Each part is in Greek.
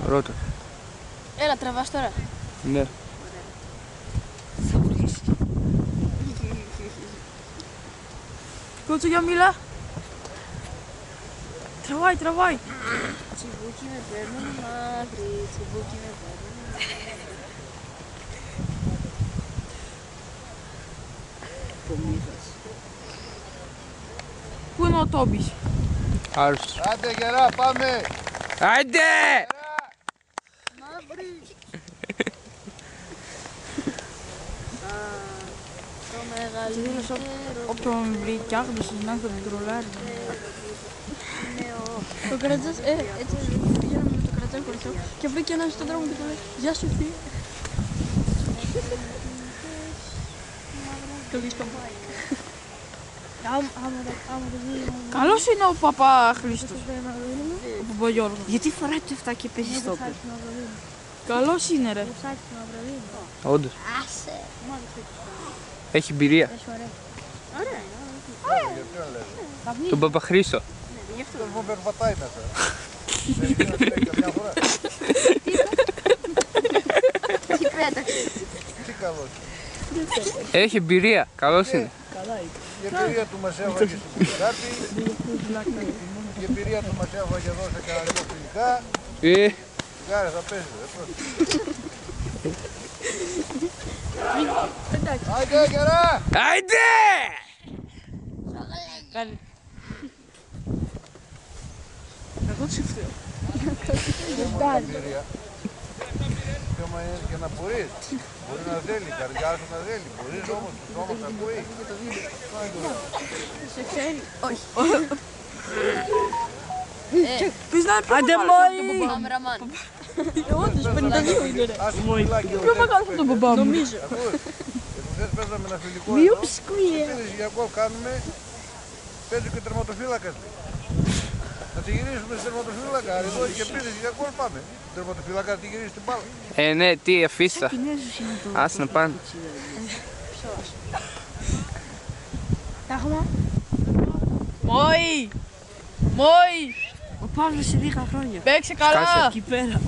Ρώτα. Έλα, τραβάς τώρα. Ναι. Θα βρεις. Κότσο για μίλα. Τραβάει, τραβάει. Τσιμπούκι με παίρνουν μαύρη, τσιμπούκι με παίρνουν μαύρη. Πού είναι ο Τόμπης? Άρρωστος. Άντε γερά, πάμε! Άντε! Μαύρη! Το μεγαλύτερο... Όποιον βρει κι άγνωσες να θα τον τρολάρει. Το κρατζάς, έτσι πηγαίναμε με το κρατζάκι χωριστό και βρήκε έναν στον δρόμο και του λέει «Γεια σου θεία». Το δεις το μπάικ. Καλός είναι ο Παπά Χρήστος. Ο Παπαγιώργος. Γιατί φοράει το 7 και παίζει στο όπλο? Καλός είναι ρε. Όντως. Έχει εμπειρία. Τον Παπαχρήστο. Αυτός μου περπατάει μέσα. Δεν γίνεται καμιά φορά. Τι πέταξε. Τι καλός. Έχει εμπειρία. Καλός είναι. Η εμπειρία του μας έβαγε στην Πιλικάτη. Η εμπειρία του μας έβαγε εδώ σε κανένα φιλικά. Κάρε θα παίζει. Άντε γερά! Άντε! Εγώ τους ευθέω. Εμπειρία. Το θέμα είναι και να μπορείς. Μπορεί να θέλει, η καρδιά σου να θέλει. Μπορείς όμως, το σώμα να ακούει. Σε ξέρει. Όχι. Πεις να είναι πιο Άντε μεγάλος από τον μόη! μπαμπά μου. Κάμεραμαν. Όντως 52 είναι ρε. Άσε το φυλάκι εδώ. Πιο μεγάλος από τον μπαμπά μου. Νομίζω. Ακούς. Χθες παίζαμε ένα φιλικό εδώ. Επίδεση για γκολ κάνουμε. Παίζει και τερματοφύλακας. Να τη γυρίσουμε στην τερματοφύλακα. Εδώ και επίδεση για γκολ πάμε. Τερματοφύλακα να τη γυρίσει την μπάλα. Ναι, τι αφίστα. Κινέζους είναι το... Άσε να πάνε. Τάγμα. Μόη! Μόη! Ο Παύλος σε 10 χρόνια. Παίξε καλά! Κάσε. Εκεί πέρα.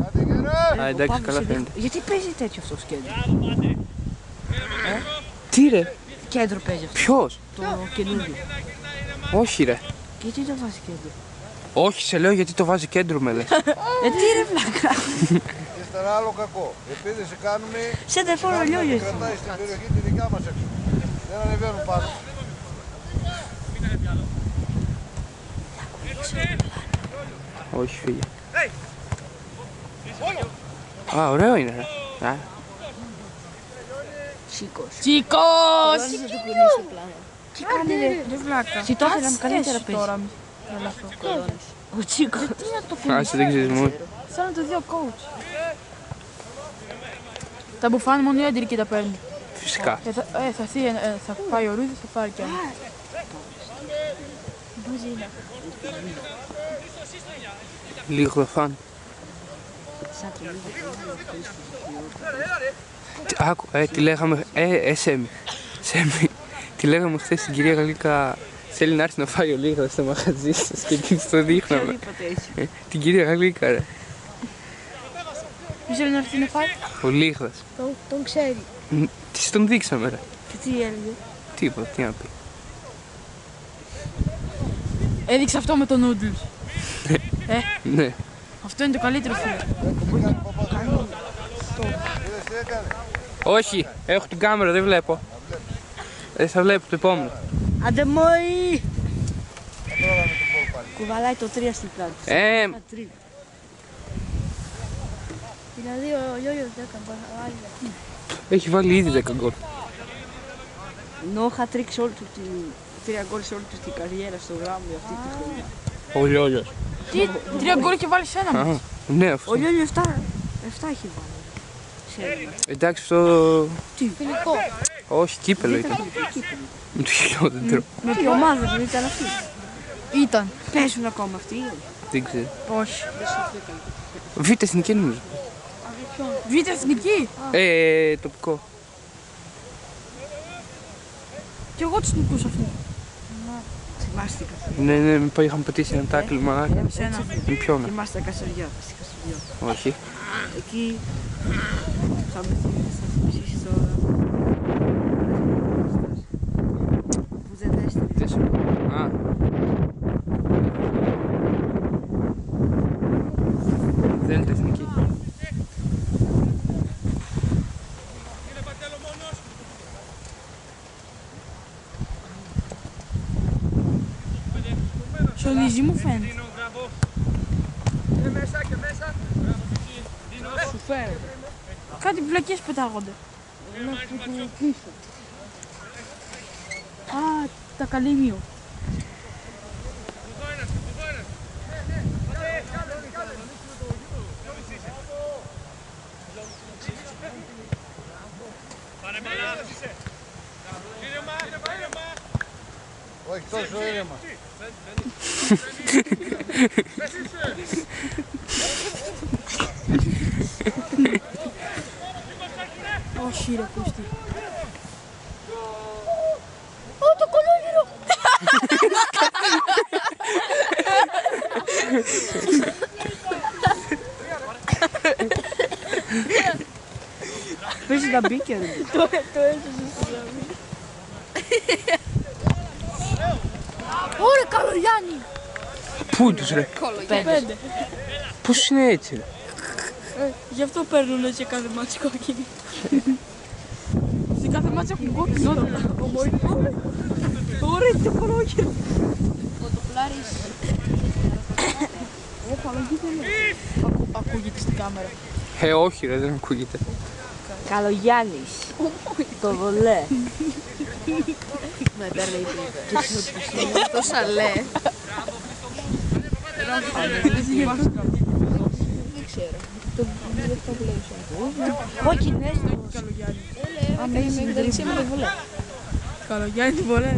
Άντε γερά! Α, Ο εντάξει, Παύλος καλά σε 10 φαίνεται. Γιατί παίζει τέτοιο αυτός κέντρο? Τι ρε, Κέντρο παίζει αυτό. ποιος? Το καινούργιο. Όχι ρε. Γιατί το βάζει κέντρο? Όχι, σε λέω γιατί το βάζει κέντρο με λες. Τι ρε βλάκα. Ύστερα άλλο κακό. Επίδεση κάνουμε. Σε τεφόρο Κάνουμε να λιόλιος. κρατάει στην περιοχή τη δικιά μας έξω. Δεν ανεβαίνουν πάνω. Όχι, φύγε. Α, ωραίο είναι ρε. Α, Τσίκος. Τσίκος! Δεν θα του κουνήσει το πλάνο. Τι κάνει ρε. Ρε βλάκα. Τι το ήθελα καλύτερα παίζει. τώρα. Ο Τσίκος. Τι να το φύγει. άσε, δεν ξέρεις μόνο. Σαν να το δει ο coach. Τα μπουφάνε μόνο οι έντυροι και τα παίρνουν. Φυσικά. Θα πάει ο Ρούδης, θα πάρει κι άλλο. Λίγο θα φάνε. Σαν το λίγο. Άκου, τι λέγαμε, Σέμι. Σέμι, τι λέγαμε χθες στην κυρία Γαλλίκα. Θέλει να έρθει να φάει ο Λίγδας στο μαγαζί σας και της το δείχναμε. Είπατε έτσι. Την κυρία Γαλλίκα ρε. Ποιος θέλει να έρθει να φάει. Ο Λίγδας. Τον ξέρει. Της τον δείξαμε ρε. Και τι έλεγε? Τίποτα, τι να πει. Έδειξε αυτό με το noodles. Ναι. Αυτό είναι το καλύτερο φίλε. Είδες τι έκανε. Όχι, έχω την κάμερα, δεν βλέπω. Δεν θα βλέπω το επόμενο. Άντε μόη! Τώρα με τον κόλ πάλι. Κουβαλάει το 3 στην πλάτη. Δηλαδή ο Λιόλιος δεν έκανε άλλη. Έχει βάλει ήδη 10 γκολ. Ενώ είχα τρίξει όλη του την 3 γκολ σε όλη του την καριέρα στο γράμμο για αυτή τη χρονιά. Ο Λιόλιος. Τι, 3 γκολ και βάλει σε ένα μας. Ναι, αυτό. Ο Λιόλιο 7 έχει βάλει. Εντάξει, αυτό. Φιλικό. Όχι, κύπελο ήταν. Με το χιλιόδεντρο. Με ποια ομάδα δεν ήταν αυτή? Ήταν. Παίζουν ακόμα αυτοί. Δεν ξέρω. Όχι. Β' εθνική νομίζω. Β' εθνική. Τοπικό. Κι εγώ τους νικούσα αυτού. Θυμάστηκα. Ναι, είχαμε πατήσει ένα τάκλι, μαλάκα. Σένα. Με ποιον? Θυμάστε τα Κασαριά. Στη Κασαριά. Όχι. Εκεί θα με θυμίσεις τώρα. Που δεν έστειλε. Α. Δέλτα εθνική. Σολίζει μου φαίνεται. Σου φέρετε. Κάτι βλακίες πετάγονται. Α, τα καλύμιο. Όχι τόσο ήρεμα. Όχι ρε Κώστη. Ω, το κολόγερο! Πες να μπήκε ρε. Το έσωσε στο ζάμι. Ωραία, Καλογιάννη! Πού τους ρε? 5. Πώς είναι έτσι ρε? Γι' αυτό παίρνουν σε κάθε μάτσο κόκκινη. Σε κάθε μάτσο έχουν κόκκινη. Ωραία, το κολόγερο. Ο Τοπλάρης. Ακούγεται στην κάμερα. Όχι ρε, δεν ακούγεται. Καλογιάννης. Το βολέ. Με παίρνει το σαλέ. Δεν ξέρω. Το αυτό που λέει σου. Κόκκινες. Άμα είμαι μεταξύ με το βολέ. Καλογιάννη βολέ.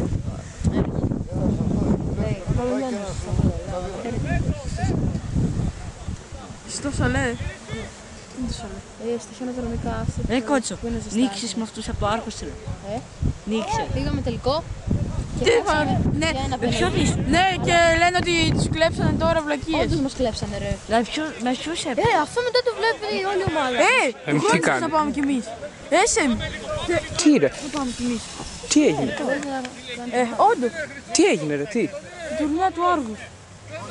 Στο σαλέ. Τι είναι το σαλέ? Στα χιονοδρομικά αυτά. Ρε κότσο, νίξεις με αυτούς από το Άρχος ρε. Νίξε. Πήγαμε τελικό. Τι είπα, ναι, Με ποιον είσαι. ναι, και λένε ότι τους κλέψανε τώρα βλακίες. Όντως μας κλέψανε ρε. Με ποιους έπαιρνε. Αυτό μετά το βλέπει όλη η ομάδα. τι Χρόνος κάνει? θα πάμε κι εμείς. Έσεμ, Τι ρε? θα πάμε κι εμείς. Τι έγινε? Όντως, Τι έγινε ρε? Τι? τουρνιά του Άργους.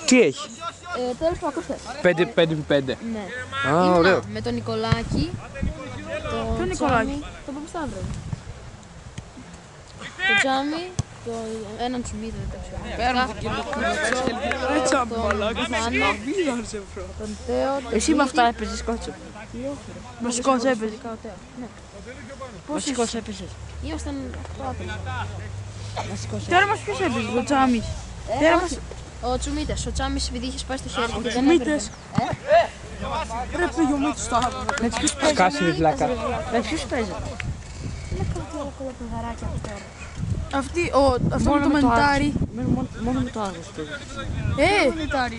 Τι έχει? Τέλος που ακούστε. 5-5-5. Ναι. Α, ωραίο. Με τον Νικολάκη, Ποιο Νικολάκη? τον Παπασταύρο. Το Τζάμι, έναν Τσουμίδη, δεν το ξέρω. Τον Θάνο, τον Τέο, τον Εσύ με αυτά έπαιζες κότσο. Βασικός έπαιζε. Τέο, Τέο. Ναι. Βασικός έπαιζες. Ήμασταν 8 άτομα. Τώρα μας ποιος έπαιζε, το Τσάμις. Τώρα μας Ο Τσουμίτας, ο Τσάμις επειδή είχε σπάσει το χέρι του και δεν Τσουμίτες. έπρεπε. Πρέπει να γιομίτη στο Άργο. Με ποιους παίζεις. Σκάσει ρε βλάκα. Με ποιους παίζεις. Είναι καλά παιδαράκια από τώρα. Αυτό με το μανιτάρι. Μόνο με το Άργος παίζεις.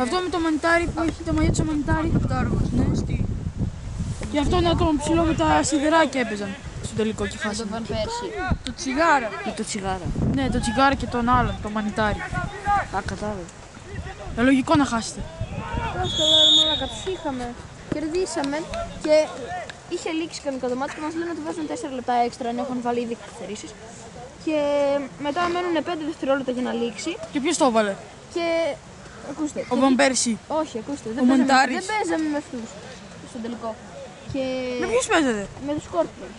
Αυτό με το μανιτάρι που έχει το μαλλιά του μανιτάρι. Το Άργος, ναι. Και αυτό να τον ψηλό με τα σιδεράκια έπαιζαν. Στο τελικό και Τον χάσαμε. Βαν Πέρσι. Το τσιγάρα. Με το τσιγάρα. Ναι, το τσιγάρα και τον άλλον, το μανιτάρι. Α, κατάλαβα. Λογικό να χάσετε. Πώς το λέω, μαλάκα, τους είχαμε. Κερδίσαμε και είχε λήξει κανονικά το μάτι και μας λένε ότι βάζουν 4 λεπτά έξτρα ενώ έχουν βάλει ήδη καθυστερήσεις. Και μετά μένουν 5 δευτερόλεπτα για να λήξει Και ποιος το έβαλε? και... Ακούστε. Ο Βαμπέρσι. Όχι, ακούστε. Ο Μαντάρης. Δεν παίζαμε με αυτούς στον τελικό. Και... Με ποιους παίζετε? Με τους Σκόρπιους.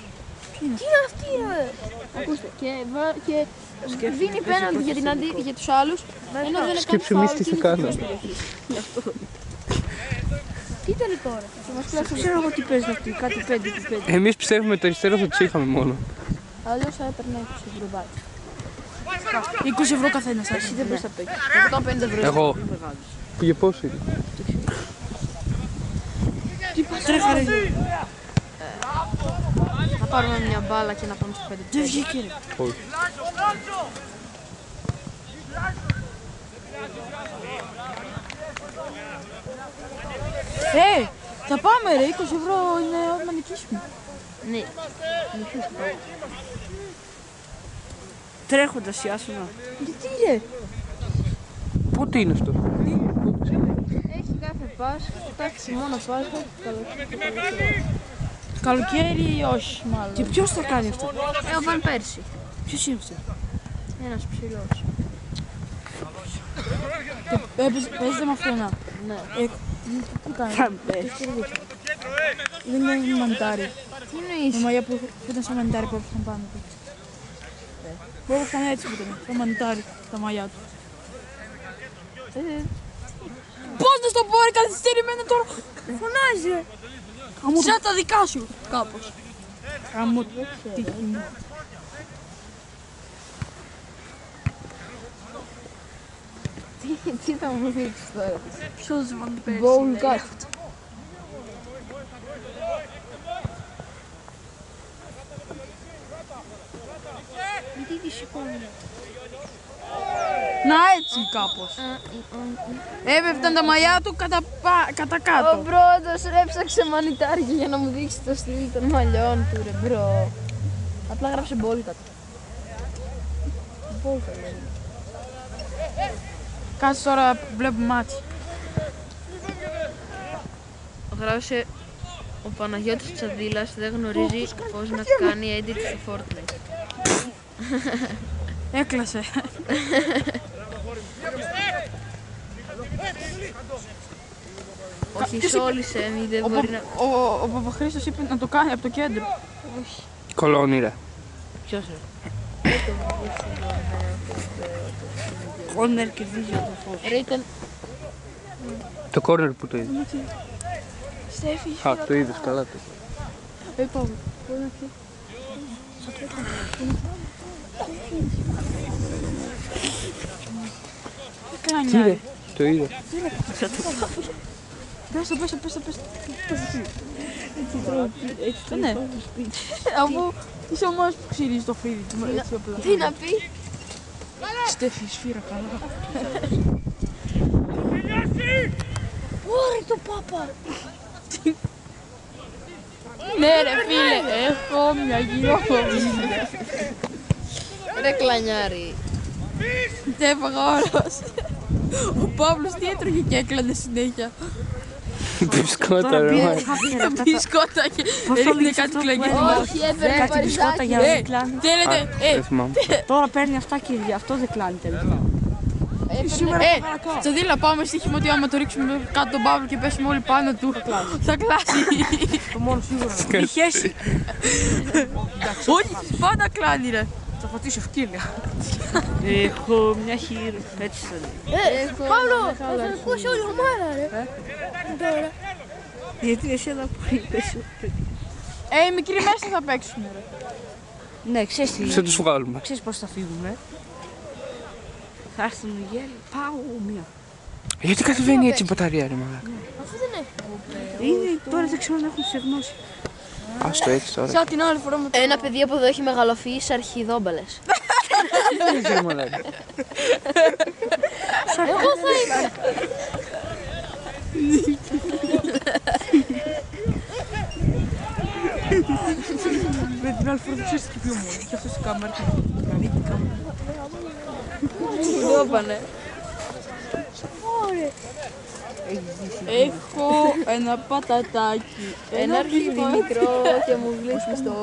Τι είναι αυτοί, ρε! Ακούστε. Και δίνει πέναλτι για τους άλλους. Ενώ δεν έκανε Σκέψου εμείς τι θα κάναμε. Τι τελικό, ρε. Και μας κλέψανε. Ξέρω εγώ τι παίζουν αυτοί, κάτι 5x5. Εμείς πιστεύουμε το αριστερό θα τους είχαμε μόνο. Αλλιώς θα έπαιρνε 20 ευρώ μπάτι. 20 ευρώ καθένας. Εσύ δεν πες τα παίξεις. 150 ευρώ. Εγώ. Που για πόσο είναι? Τρέχα ρε. Να πάρουμε μια μπάλα και να πάμε στο 5. Δεν βγήκε ρε. Όχι. Θα πάμε ρε, 20 ευρώ είναι όταν νικήσουμε. Ναι. Τρέχοντας η άσονα. Γιατί ρε. πότε είναι αυτό? Έχει κάθε Πάσχα, εντάξει μόνο Πάσχα και καλοκαίρι. Καλοκαίρι ή όχι, μάλλον. Και ποιος θα κάνει αυτό? Ο Βαν Πέρσι. Ποιος είναι αυτό? Ένας ψηλός. Παίζετε με αυτό, να. Ναι. Τι κάνει? Θα πες. Δεν είναι μαντάρι. Τι εννοείς? Με μαγιά που ήταν σαν μαντάρι που έπαιξαν πάνω του. Που έπαιξαν έτσι που ήταν, σαν μαντάρι τα μαλλιά του. Πώς να στο πω ρε καθυστερημένα τώρα, φωνάζει ρε. Σαν τα δικά σου, κάπως. Γαμώ του, τύχη μου. Τι θα μου δείξεις τώρα? Ποιος Βαν Πέρσι? Bowl cut. Γιατί τη σηκώνει? Να έτσι κάπως. Έπεφταν τα μαλλιά του κατά Ο κάτω. πρώτος έψαξε μανιτάρια για να μου δείξει το στυλ των μαλλιών του ρε μπρο. Απλά γράψε bowl cut. Bowl cut λέει. Κάτσε τώρα που βλέπουμε μάτι. Γράψε ο Παναγιώτης Τσαντήλας δεν γνωρίζει πώς να κάνει edit στο Fortnite. Έκλασε. Όχι σόλισε, μη δεν μπορεί να... Ο Παπαχρήστος είπε να το κάνει από το κέντρο. Κολόνι ρε. Ποιος ρε? Κόρνερ κερδίζει ο φως. Ρε ήταν... Το κόρνερ που το είδες. Στέφη. Α, το είδες, καλά το. Πάμε. Τι ρε, το είδα. Πες το. Ναι. Αφού είσαι ο μόνος που ξυρίζει το φίδι του. Έτσι απλά. Τι να πει? Στέφη, σφύρα καλά. Ωρε το πάπα! Ναι ρε φίλε, έχω μια γυροφοβία. Ρε κλανιάρι. Τι έφαγα όλος. Ο Παύλος τι έτρωγε και έκλανε συνέχεια. Μπισκότα ρε μάνα. Μπισκότα και έριχνε κάτι κλαγιά. Όχι, έπαιρνε Κάτι μπισκότα παριστάκι. για να μην κλάνει. Θέλετε, Δεν θυμάμαι. Τώρα παίρνει αυτά και αυτό δεν κλάνει τελικά. Τσαντήλα πάμε στοίχημα ότι άμα το ρίξουμε κάτω τον Παύλο και πέσουμε όλοι πάνω του θα κλάσει. Το μόνο σίγουρο να μην χέσει. Όχι, πάντα κλάνει ρε. Θα πατήσω ευκαιρία. Έχω μια χείρα. Έτσι θα λέει. Παύλο, θα ακούσει όλη η ομάδα ρε. Τώρα. Γιατί εσύ εδώ που είπες. Οι μικροί μέσα θα παίξουν ρε. Ναι, ξέρεις τι. Σε τους βγάλουμε. Ξέρεις πώς θα φύγουμε. Θα έρθουν οι γέλοι. Πάω μία. Γιατί κατεβαίνει έτσι η μπαταρία ρε μαλάκα. Αφού δεν έχει. Είναι τώρα δεν ξέρω αν έχουν ξεγνώσει. Ας το έτσι τώρα. Σαν την άλλη φορά με το... Ένα παιδί από εδώ έχει μεγαλοφυεί σε αρχιδόμπελες. Δεν ξέρω μαλάκα. Εγώ θα είμαι. Με την άλλη φορά δεν ξέρεις τι πιο μόνο. Και αυτός η κάμερα και κάνει την κάμερα. Το έπανε. Έχω ένα πατατάκι. Ένα αρχίδι μικρό και μου βρίσκει το...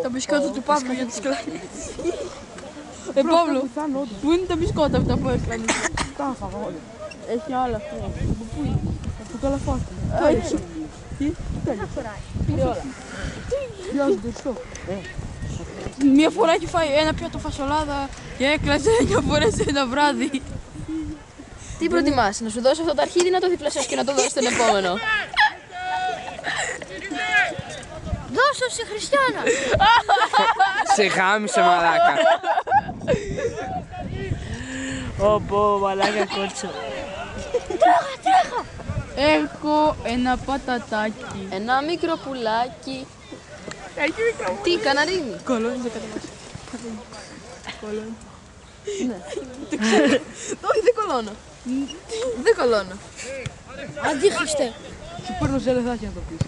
Τα μπισκότα του Παύλου για τις κλάνες. Παύλο, πού είναι τα μπισκότα αυτά που έκλανε? Κάνα φαγώ όλα. Έχει άλλα αυτό. Από πού είναι? Από το καλαφάκι. Τι? Μία φορά έχει φάει ένα πιάτο φασολάδα και έκλασε 9 φορές ένα βράδυ. Τι προτιμάς, να σου δώσω αυτό το αρχίδι ή να το διπλασιάσεις και να το δώσεις στον επόμενο? Δώσω σε Χριστιάνα! Σε γάμισε μαλάκα. Ωπω, μαλάκα κότσο. Έχω ένα πατατάκι. Ένα μικρό πουλάκι. Τι, καναρίνι? Κολόνι δεν κατεβάσει. Κολόνι. Όχι, δεν κολώνω. Δεν κολώνω. Αντίχριστε. Σου παίρνω ζελεδάκι να το πεις.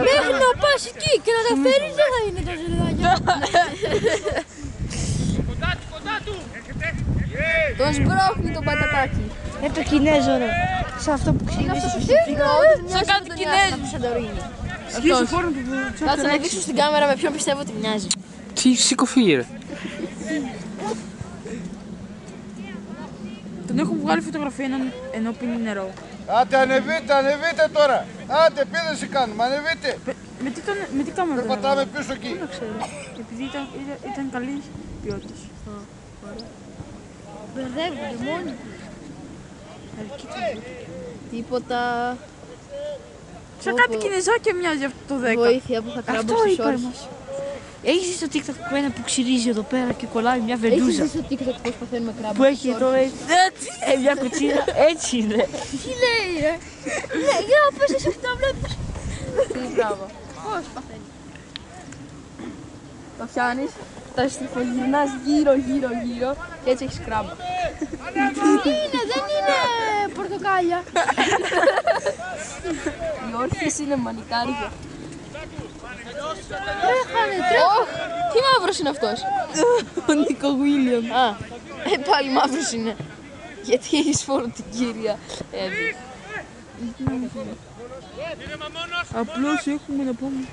Μέχρι να πας εκεί και να τα φέρεις δεν θα είναι τα ζελεδάκια. Τον σμπρώχνει τον πατατάκι. Το Κινέζο ρε. Σε αυτό που ξυνήσει. Σαν κάτι Κινέζου. Σκύψε φόρμα του Κάτσε να δείξω στην κάμερα με ποιον πιστεύω ότι μοιάζει. Τι σηκωφίγε ρε. Τον έχουν βγάλει φωτογραφία ενώ πίνει νερό. Άντε ανεβείτε τώρα. Άντε πίδεση κάνουμε, ανεβείτε. Με τι κάμερα τον Περπατάμε έβαλε? πίσω εκεί. Δεν ξέρω. Επειδή ήταν καλή ποιότητα. Μπερδεύονται μόνοι. Τίποτα. Σαν κάτι κινεζάκια μοιάζει αυτό το 10. Βοήθεια που θα κράμπω Αυτό στους είπαμε. όρους. Έχεις δει στο TikTok που ένα που ξυρίζει εδώ πέρα και κολλάει μια Έχεις βεντούζα. δει στο TikTok πώς παθαίνουμε κράμπο? Που έχει εδώ έτσι, μια κουτσίνα, έτσι είναι. Τι λέει ρε? Ναι, για να πες εσύ αυτό βλέπεις. Τι μπράβο. Πώς παθαίνει? Το πιάνεις, τα στριφογυρνάς γύρω και έτσι έχεις κράμπο. Δεν είναι πορτοκάλια. Οι όρθιες είναι μανιτάρια. Τι μαύρος είναι αυτός? Ο Νίκο Γουίλιαμ. Α, πάλι μαύρος είναι. Γιατί έχεις φόρο την κύρια Εύη. Απλώς έχουμε να πούμε.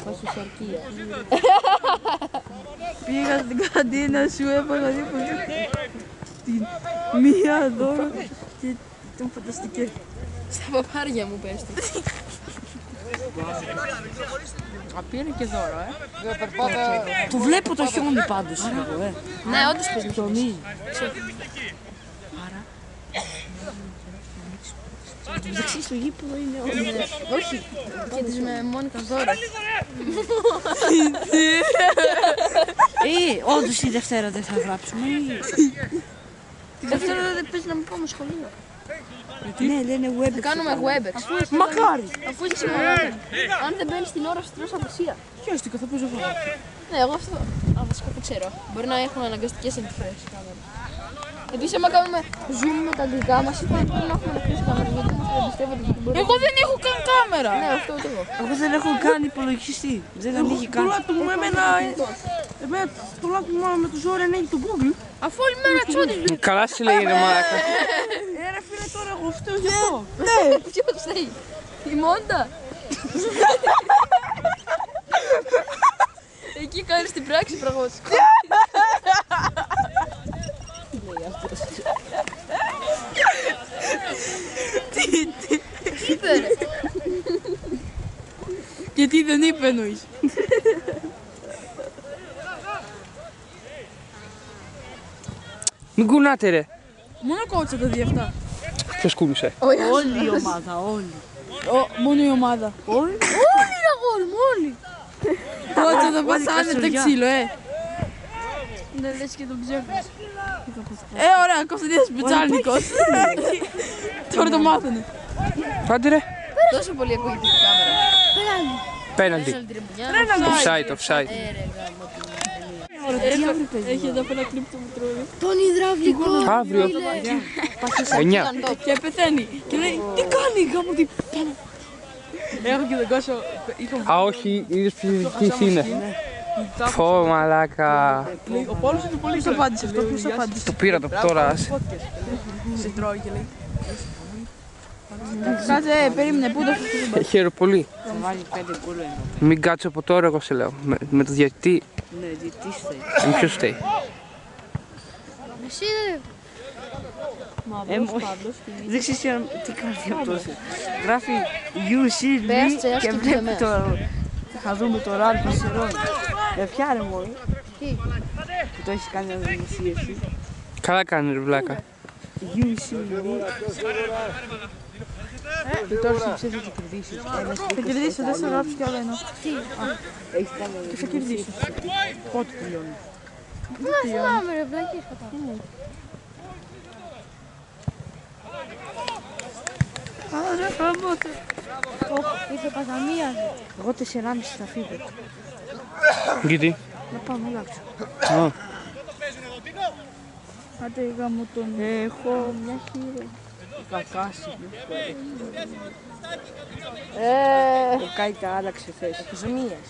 Φασουσαρκία. Πήγα στην καντίνα σου, έβαλα δίπλα την μία δώρο και ήταν φανταστική. Στα παπάρια μου πες το. Πήρε και δώρο, Το βλέπω το χιόνι πάντως. Ναι, όντως πες μου. Χιονίζει. Το δεξί στο γήπεδο είναι όλοι. Όχι, και της με Μόνικα δώρο. Όντως η Δευτέρα δεν θα γράψουμε. Τη Δευτέρα δεν παίζει να μην πάμε σχολείο. Ναι, λένε Θα Webex. κάνουμε Webex. Μακάρι. Αφού είσαι σημαντικό. Αν δεν μπαίνεις στην ώρα σου τρως απουσία. Χαίρεστηκα, θα παίζω εγώ. Ναι, εγώ αυτό. Βασικά δεν ξέρω. Μπορεί να έχουν αναγκαστικές εντυπώσεις η κάμερα. Επίσης, άμα κάνουμε zoom με τα αγγλικά μας, είπαμε πρέπει να έχουμε ανακλείσει κάμερα γιατί μας εμπιστεύονται γιατί μπορεί. Εγώ δεν έχω καν κάμερα. Ναι, αυτό ούτε εγώ. Εγώ δεν έχω καν υπολογιστή. Δεν ανοίγει Το καν. λάπτοπ μου εμένα το λάπτοπ μου με το ζόρι ανοίγει το Google. Αφού όλη μέρα τσόντις βλέπει. Καλά σου λέει ρε μαλάκα. Ρε φίλε τώρα εγώ φταίω γι' αυτό. Ποιος θέλει. Η Μόντα. Εκεί κάνεις την πράξη πραγματικά. Τι είπε ρε. Και τι δεν είπε εννοείς. Μην κουνάτε ρε. Μόνο κότσα τα δει αυτά. Ποιος κούνησε? Όλη η ομάδα, όλοι. Μόνο η ομάδα. Όλοι. Όλοι είναι αγόρι μου, όλοι. Κότσα θα πασάνε τα καστοριά. ξύλο, Ναι, λες και τον ψεύδεις. Ωραία, Κωνσταντίνος Πετσάλνικος. Τώρα το μάθανε. Άντε ρε. Τόσο πολύ ακούγεται η κάμερα. Πέναλτι. Offside, offside. Έχει εδώ πέρα κλιπ το Μητρόδη. Τον υδραυλικό. Αύριο. 9. Και πεθαίνει. Και λέει, τι κάνει γάμο, τι... Έχω και τον Κώσο. Α, όχι, είδες ποιος είναι. Φω, μαλάκα. Ο Πόλος είναι πολύ καλός. Απάντησε αυτό, ποιος απάντησε. Το πήρα το τώρα. Σε τρώει και λέει. Κάτσε, περίμενε, πού το έχεις? Χαίρομαι πολύ. Θα βάλει 5 γκολ ενώ. Μην κάτσω από τώρα, εγώ σε λέω. Με το διαιτητή, Ναι, διετής θέλει. ποιος φταίει. Εσύ δεν. Δεν ξέρεις τι κάνει αυτός. Γράφει UC Πες, και και βλέπει μέσα. το... Θα δούμε το ράλ Πασερών. Ποια ρε μόνο. Τι? Που το έχεις κάνει να δημοσίευση. Καλά κάνει ρε βλάκα. UC και τώρα στην ψεύδο θα κερδίσεις. Θα κερδίσω, δεν θα γράψω κι άλλο ένα. Έχεις κάνει Και θα κερδίσω. πότε τελειώνει. Δεν θυμάμαι ρε, βλακίες κατάλαβα. Ήρθε Παζαμία. Εγώ 4,5 θα φύγω. Γιατί? Να πάω να αλλάξω. Άντε γάμο τον. Έχω μια χείρα. Κακάσει. Ο Κάικα άλλαξε θέση. Ζημίες.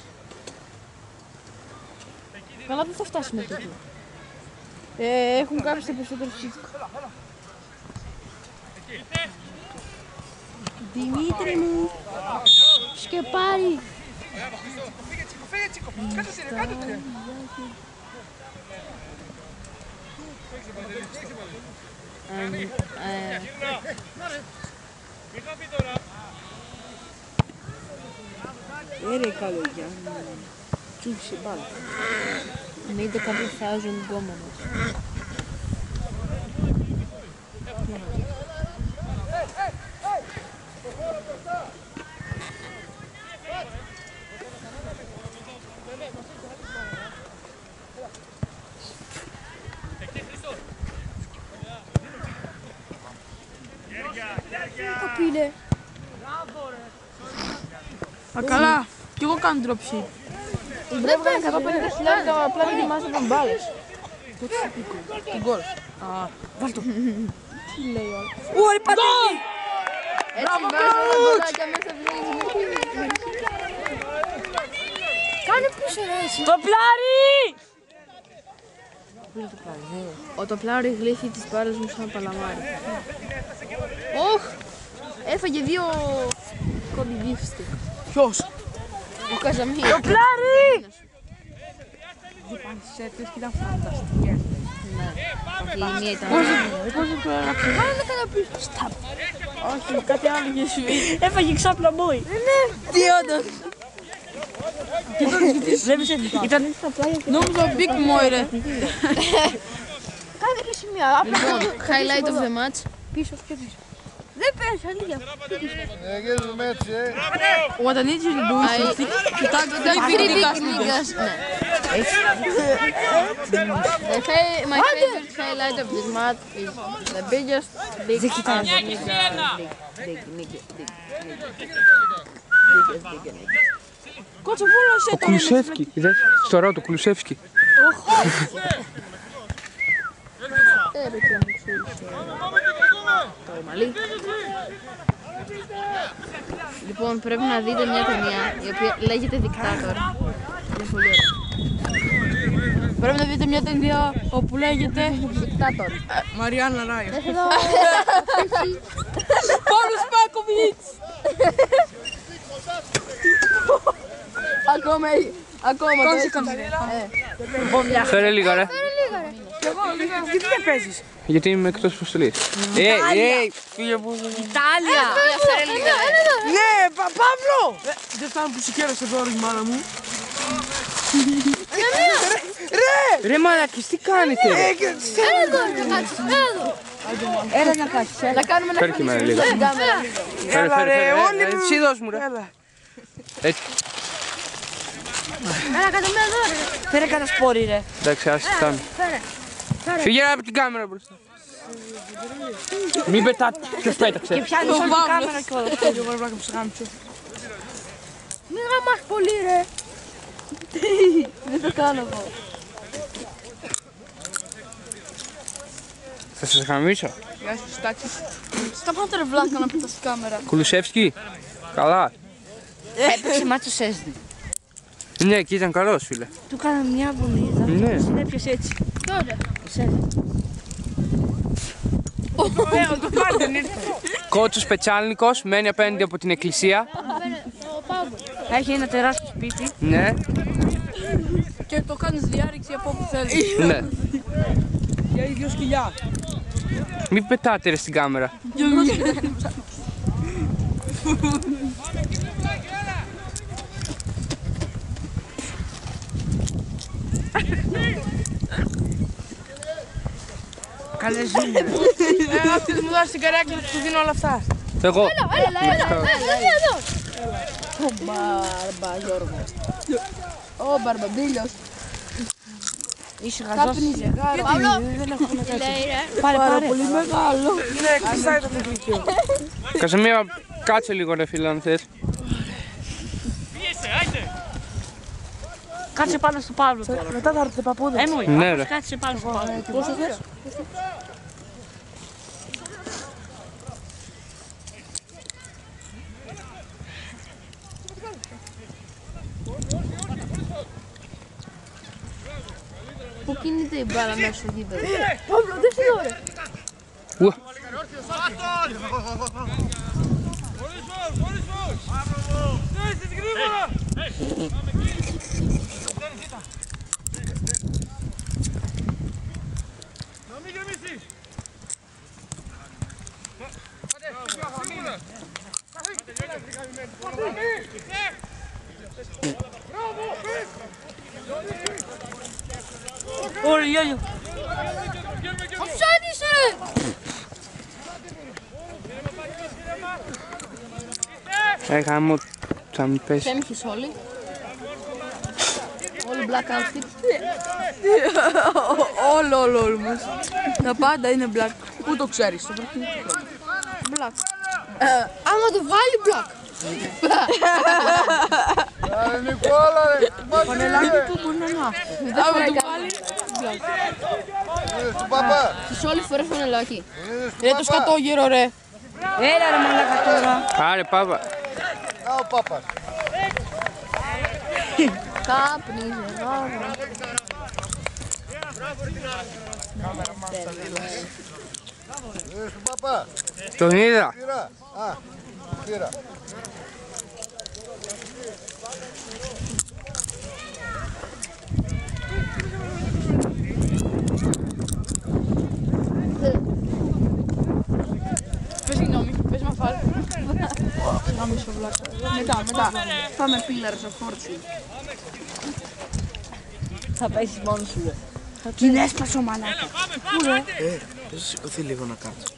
Καλά δεν θα φτάσουμε εκεί. Έχουν κάψει περισσότερο φυσικό. Δημήτρη μου. Σκεπάρι. Ρε καλό Γιάννη. Τσούφισε μπάλα. Made a couple thousand γκόμενες. Τι πήρε. Α, καλά. Κι εγώ κάνω dropship. Πρέπει να κάνω 150.000 απλά γιατί μάζευαν μπάλες. Την γκολ. Α, βάλ' το. Τι λέει όλα. Ωρε πατίνι! Έτσι βάζω τα γκολάκια μέσα από Κάνε πίσω ρε εσύ. Το πλάρι! Ο Τοπλάρη γλύφει τις μπάλες μου σαν παλαμάρι. Όχ! Έφαγε 2 κοντιβίφστικ. Ποιος? Ο Καζαμί. Το πλάρι! Σέτες και ήταν φανταστικές. Όχι, η μία ήταν. Πώς δεν το έγραψε? Κάνε κανένα πίσω. Σταπ. Όχι, κάτι άλλο είχε συμβεί. Έφαγε ξάπλα μπόι. Τι όντως. Βλέπεις, ήταν... Νόμιζα Big Boy ρε. Κάνε και σημεία. Λοιπόν, highlight of the match. Πίσω, πιο πίσω. Δεν πέρασε, αλήθεια. Γυρίζουμε έτσι, What I need you to do is to κοιτάξτε Το τι Big πήγαινε Niggas. Ναι. My favorite highlight of this match is the biggest big Κότσο, βούλωσε Ο Κουλουσεύσκι. Είδες, στο ράο του Κουλουσεύσκι. Το μαλλί. Λοιπόν, πρέπει να δείτε μια ταινία η οποία λέγεται Δικτάτορ. Είναι πολύ ωραία. Πρέπει να δείτε μια ταινία όπου λέγεται Δικτάτορ. Μαριάννα Ράιο. Εδώ. Πόρος Πάκοβιτς! Ακόμα το Κόψε καμπέρα. Φέρε λίγα ρε. Γιατί δεν παίζεις? Γιατί είμαι εκτός αποστολής. Φίλε που... Ιτάλια! Φέρε λίγα. Ναι, Παύλο! Δεν φτάνω που σηκέρασε τώρα η μάνα μου. Ρε μαλακές, τι κάνετε ρε. Έλα εδώ να κάτσεις. Έλα να κάτσεις. Να κάνουμε ένα Φέρε και εμένα λίγο. στην κάμερα. Φέρε, εσύ δώσ' μου ρε. Έτσι. Έλα κάτω με εδώ ρε. Φέρε κανένα σπόρι ρε. Εντάξει, άσε φτάνω. Φύγε από την κάμερα μπροστά. Μην πετάτε. Ποιος πέταξε. Πιάνεις όλη την κάμερα και όλα. Εγώ πρέπει να ψεγάμψω. Μην γαμάς πολύ ρε. Δεν το κάνω εγώ. Θα σας χαμίσω. Γεια σου, Στάκη. Σταμάτα ρε βλάκα να πετάς την κάμερα. Κουλουσεύσκι. Καλά. Έπαιξε μάτσο Σέσδη. Ναι, και ήταν καλός φίλε. Του κάναμε μια βολίδα. Ναι. Συνέπιασε έτσι. Τώρα. Το πάρει δεν ήρθε. Κότσος Πετσάλνικος, μένει απέναντι από την εκκλησία. Ο Παύλος. Έχει ένα τεράστιο σπίτι. Ναι, Και το κάνεις διάρρηξη από όπου θέλεις. ναι. Για ίδιο σκυλιά. Μην πετάτε ρε στην κάμερα. Καλέ ζούμε. Αυτής μου δώσει την καρέκλα και σου δίνω όλα αυτά. Εγώ. Έλα εδώ. Ο Μπάρμπα Γιώργο. Ο Μπαρμπαντήλιος. Είσαι γαζός. Παύλο. Δεν έχω να Τι λέει ρε. Πάρε, πάρε. πολύ μεγάλο. Ναι, κλειστάει το βιβλίο. Καζεμία, κάτσε λίγο ρε φίλε αν θες. Κάτσε πάνω στο Παύλο τώρα. Μετά θα έρθετε παππούδες. Εννοεί. Ναι, ρε. Κάτσε πάνω στο Παύλο. Πόσο θες? Πού κινείται έρχεται η μπάλα μέσα στο γήπεδο. Παύλο, δεν σε δω ρε. Ουα. Ωραία, Γιώργο. Offside είσαι ρε. Γάμο, θα μου πέσει. Ξέμιχες όλοι. Όλοι black outfit. Όλο μας. Τα πάντα είναι black. Πού το ξέρεις, το Black. Άμα το βάλει black. Νικόλα, ρε! Πανελάκι του μπορεί να είναι. Άμα το βάλει. Είδες του παπά! Τις όλες φορές φανελάκι. Είδες του Ρε το σκατόγερο ρε. Έλα ρε μαλάκα τώρα. Άρε, Πάπα. Α, ο πάπας. Κάπνιζε, γάβρα. Είδες του παπά! Τον είδα. Τύρα! Α, τύρα. Πες συγγνώμη, πες με φάλ. Να μη στο βλάκα. Μετά. Πάμε πίλαρο στο φόρτσι. Θα πέσεις μόνος σου ρε. Την έσπασε ο μαλάκα. Πού ρε. Θα σηκωθεί λίγο να κάτσω.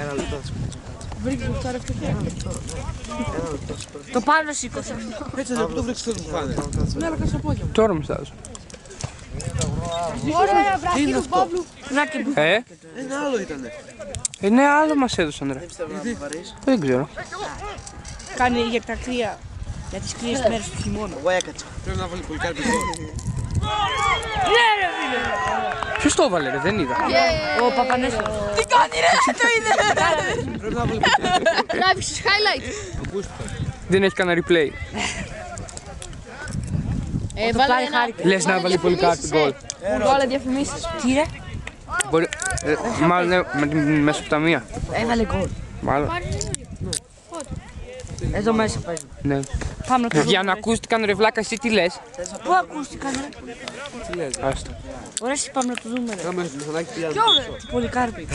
Ένα λεπτό θα σηκωθεί. Βρήκες το φτάρι αυτό Ένα λεπτό. Το Παύλο σήκωσε. Έτσι ένα λεπτό βρήξε το φάνε. Ναι, αλλά κάτσε απόγευμα. Τώρα μου στάζω. Ωραία, βράκι του Παύλου. Βράκι μου. Ένα άλλο ήτανε. Ναι, άλλο μας έδωσαν, ρε. Πιστεύω να το βαρύς. Δεν ξέρω. Κάνει για τα κρύα. Για τις κρύες μέρες του χειμώνα. Εγώ έκατσα. Πρέπει να βάλει πολύ κάρπι γκολ. Ναι ρε φίλε. Ποιος το έβαλε, ρε, δεν είδα. Ο Παπανέσος. Τι κάνει ρε, το είδε. Πρέπει να βάλει πολύ κάρπι γκολ. Τράβηξες highlight. Δεν έχει κανένα replay. Πάρει χάρη. Λες να βάλει πολύ κάρτι γκολ. Βάλε διαφημίσεις. Τι ρε. Μπορεί... Μάλλον με την μεσοπταμία. Έβαλε γκολ. Μάλλον. Εδώ μέσα παίζουν. Ναι. Πάμε να το Για να ακούστηκαν, ρε βλάκα, εσύ τι λες. Πού ακούστηκαν ρε. Τι λες. Άστο. Ωραία εσύ πάμε να το δούμε ρε. Κάμε στο μηχανάκι πηγαίνει. Πολύ κάρπι.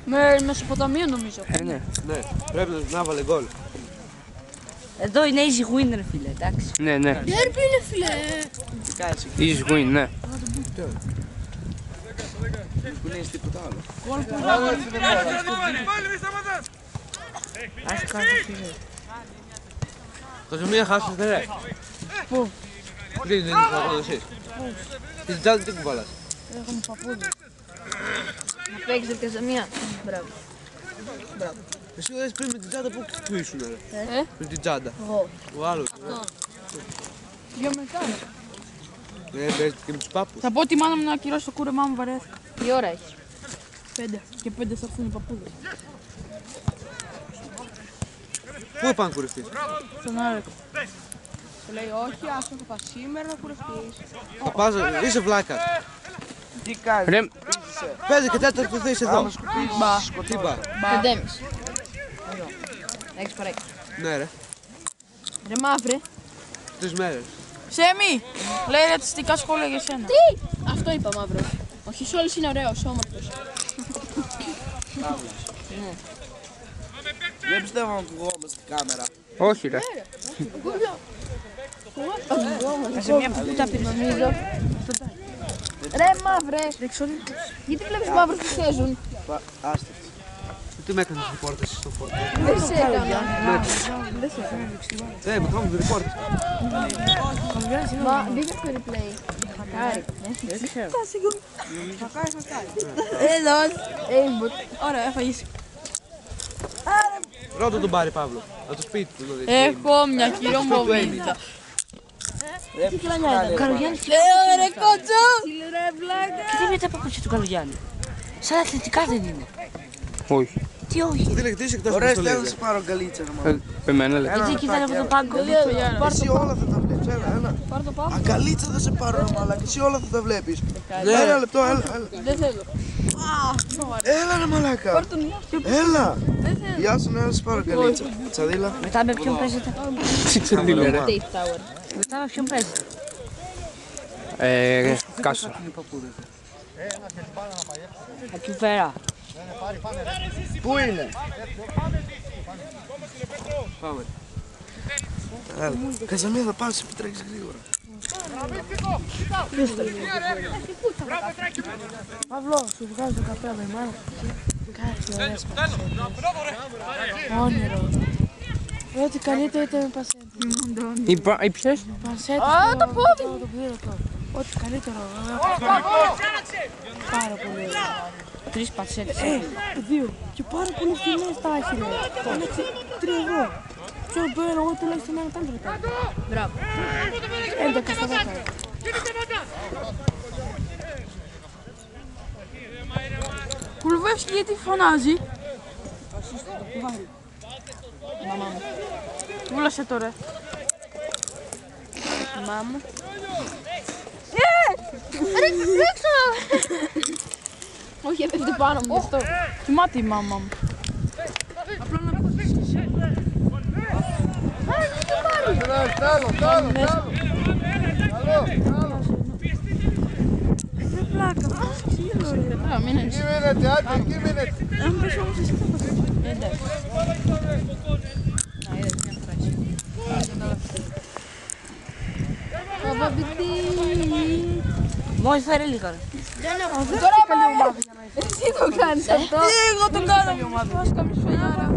Με Μεσοποταμία νομίζω. Ναι. Ναι, πρέπει να βάλει γκολ. Εδώ είναι easy win ρε φίλε, εντάξει. Ναι, ναι. Derby είναι φίλε. Τι κάνεις εκεί. Easy win, ναι. Που είναι τίποτα άλλο. Ας κάτω φίλε. Το σημείο χάσετε ρε. Πού. Πριν δεν θα κάνω εσείς. Την τσάντα τι κουβάλας. Έχουμε παππούδι. Να παίξεις δευκαζαμία. Μπράβο. Εσύ λες πριν με την τσάντα που ήσουν ρε. Με την τσάντα. Εγώ. Ο άλλος. Για μετά. Παίζετε και με τους πάπους. Θα πω τη μάνα μου να ακυρώσει το κούρεμά μου, βαρέθηκα. Τι ώρα έχεις. 5 και 5 θα έρθουν οι παππούδες. Πού πάνε κουρευτείς. Στον Άρεκο. Σου λέει όχι, άσο θα πας σήμερα να κουρευτείς. Πας, είσαι βλάκα. Τι κάνεις. Ρε, Πέντε και τέταρτο θα είσαι εδώ. Τι μπα. 5,5. Έχεις παρέκει. Ναι ρε. Ρε μαύρε. 3 μέρες. Σέμι! Λέει ρατσιστικά σχόλια για σένα. Τι! Αυτό είπα μαύρο. Ο Χισόλης είναι ωραίος, όμορφος. Δεν πιστεύω να ακουγόμαστε στην κάμερα. όχι ρε. Σε μια πουτά πυρνομίζω. Ρε μαύρε. Γιατί βλέπεις μαύρους που χέζουν. Άστε. Τι με έκανες report εσύ στο φόρτο. Δεν σε έκανα. Ναι, με κάνουν report. Μα μπήκα στο replay. Χακάρι. Έλος. Ωραία, έφαγες. Ρώτα τον πάρει Παύλο. Από το σπίτι του δηλαδή. Έχω μια χειρομοβίδα. Καλογιάννη. Ρε κότσο! Και τι με τα παπούτσια του Καλογιάννη. Σαν αθλητικά δεν είναι. Όχι. Τι όχι. Τι λέγεται, είσαι εκτός από το Ωραία, λέει. θέλω να σε πάρω γκαλίτσα. Εμένα λέει. Γιατί κοιτάνε από το πάγκο. Εσύ όλα θα τα βλέπεις. Ένα. Πάρ' το πάω. Αγκαλίτσα θα σε πάρω, ρε μαλάκα. Εσύ όλα θα τα βλέπεις. Ένα λεπτό, έλα. Δεν θέλω. Έλα, ρε μαλάκα. Έλα. Γεια σου, να σε πάρω αγκαλίτσα. Τσαδίλα. Μετά με ποιον παίζετε. Τι τσαντήλα ρε. Tape Tower. Μετά με ποιον παίζετε. Κάσο. Ακιουβέρα. Πού είναι? Πάμε. Έλα. Καζαμία θα πας, που τρέχεις γρήγορα. Παύλο, σου βγάζω το καπέλο, εμένα. Κάτι ωραίες πασέντες. Όνειρο. Ό,τι καλύτερο ήταν με πασέντες. Οι ποιες? Πασέντες. το πόδι! Το πλήρωτο. Ό,τι καλύτερο. Πάρα πολύ ωραίο. 3 πατσέτες. 2. Και πάρα πολύ φθηνές τα έχει, ρε. Είναι 3 ευρώ. Ποιο παίρνω, εγώ τουλάχιστον ένα τάντρο τα. Μπράβο. 11 στα 10. Κουλουβεύσκι γιατί φωνάζει. Μαμά μου. Βούλασε τώρα. Μαμά μου. Ρίξω! Όχι, έπεφτε πάνω μου γι' αυτό. Θυμάται η μάμα μου. Δεν πλάκα, ξύλο ρε. Μην είναι. Κείμενετε, άντε, κείμενετε. Αν πες όμως εσύ θα το πεις. Εντάξει. Να, είδες μια φράση. Μόλις φέρε λίγο ρε. Τώρα καλή ομάδα για να είσαι. Εσύ το κάνεις αυτό. Εγώ τον κάνω. Φας καμία σφαλιάρα.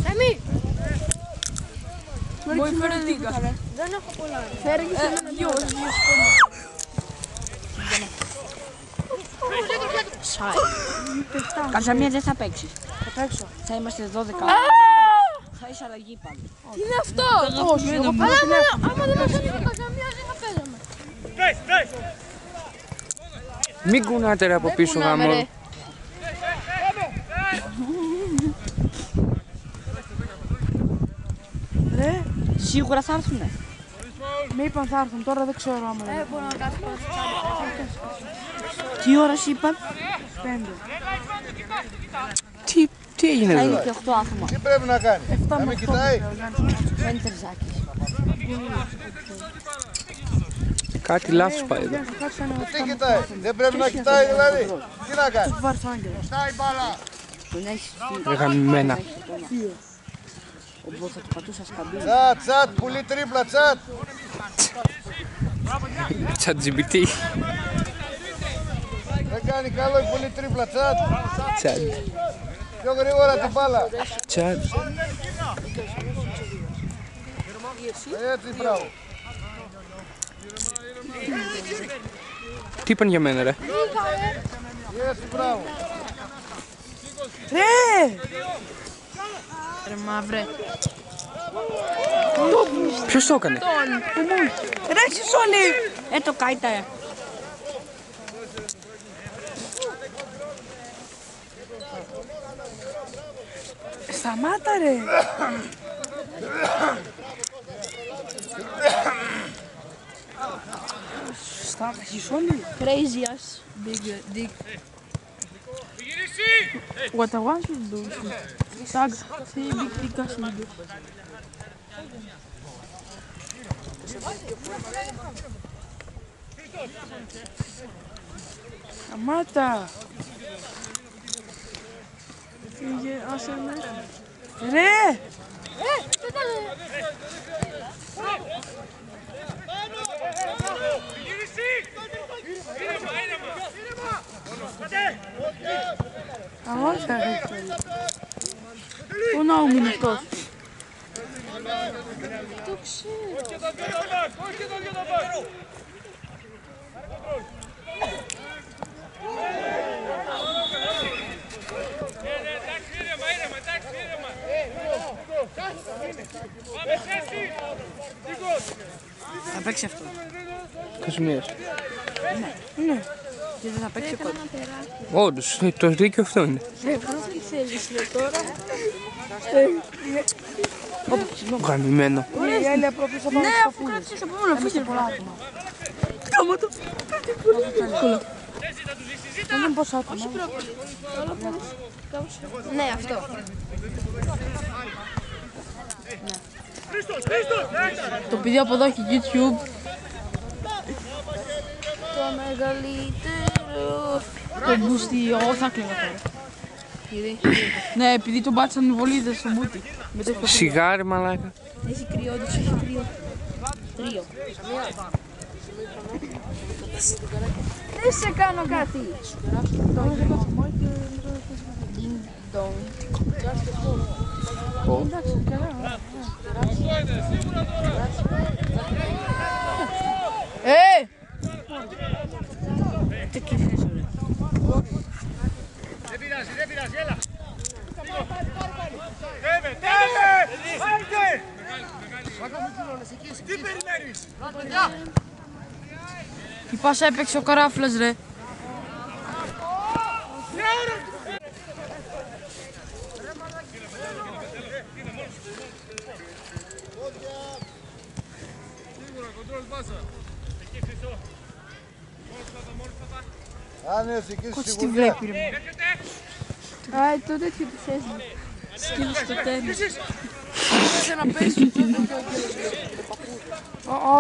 Σέμι. Μου έφερε λίγα. Δεν έχω πολλά. Φέρε και σε μένα. Δυο. Καζαμία δεν θα παίξεις. Θα παίξω. Θα είμαστε 12. Θα είσαι αλλαγή πάλι. Τι είναι αυτό. Όχι, εγώ Αλλά άμα δεν μας έφερε το Καζαμία δεν θα παίζαμε. Μην κουνάτε ρε από πίσω κουνάμε, γάμο. ρε. Ρε, Σίγουρα θα έρθουνε. με είπαν θα έρθουν, τώρα δεν ξέρω άμα είναι. Μπορώ να κάτσω πάνω στο τσάμπι. Τι ώρα σου είπαν. 5. Τι έγινε Θα εδώ? είναι και 8 άτομα. Τι πρέπει να κάνει, 7 να με με 8. κοιτάει. Δεν είναι τερζάκι. Κάτι λάθος πάει εδώ. Τι κοιτάει, δεν πρέπει να κοιτάει δηλαδή. Τι να κάνει. Βάρς ο Άγγελος. Τον έχεις Ρε γαμμένα. οπότε θα του πατούσα σκαμπί. Τσατ, τσατ, πουλί τρίπλα, τσατ. ChatGPT. Δεν κάνει καλό η πουλί τρίπλα, τσατ. Τσατ. Πιο γρήγορα την μπάλα. Τσατ. Έτσι, μπράβο. Τι είπαν για μένα ρε? Έτσι, μπράβο. Ρε! Ρε μαύρε. Ποιος το έκανε? Ρε έχεις όλοι! Το κάιτα. Σταμάτα ρε! Σταμάτα, έχεις όλοι! Crazy ass. Big dick. What I want you to do is tag, see big dick ass nigga. Σταμάτα! Φύγε, άσε με. Ρε! Αγόρι θα έχεις όλοι. Πού να ούμουν αυτός. Το ξέρω. Θα παίξει αυτό. Κοσμίας. Ναι. Και δεν θα παίξει ο Κόντος. Όντως, το δίκιο αυτό είναι. Τι θέλεις τώρα. Γαμημένο. Η Έλια πρόκειται να πάμε στους παππούλες. Κάτσε από μόνο αφού Πολλά άτομα. Κάμα το. Εύκολο. Δεν είναι πόσα άτομα. Ναι, αυτό. Το παιδί από εδώ έχει YouTube. Το μεγαλύτερο. Το μπούστι, εγώ θα κλαίω τώρα. Ναι, επειδή τον πάτησαν βολίδες στο μπούτι. Σιγάρι μαλάκα. Έχει κρυό, όντως έχει κρυό. Τρίο. Δεν σε κάνω κάτι. Δεν πειράζει, έλα. Τι περιμένεις. Η πάσα έπαιξε ο Καράφλας ρε. Αν είσαι εκεί στη Κότσι τι σιγουριά. βλέπει ρε. Α, το τέτοιο του σέσμα. Σκύλο στο τένις. Ήθελε να παίξει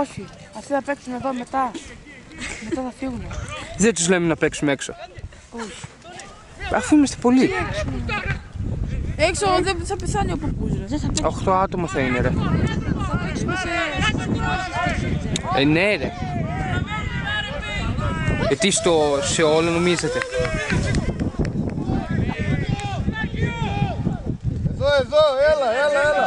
όχι, αυτοί θα παίξουν εδώ μετά. Μετά θα φύγουν. Δεν τους λέμε να παίξουμε έξω. Αφού είμαστε πολλοί. Έξω δεν θα πεθάνει ο παππούς ρε. Δεν θα παίξει. 8 άτομα θα είναι ρε. Θα παίξουμε σε... Ναι ρε. Γιατί σε όλο νομίζετε. Εδώ, έλα. Έλα, εδώ.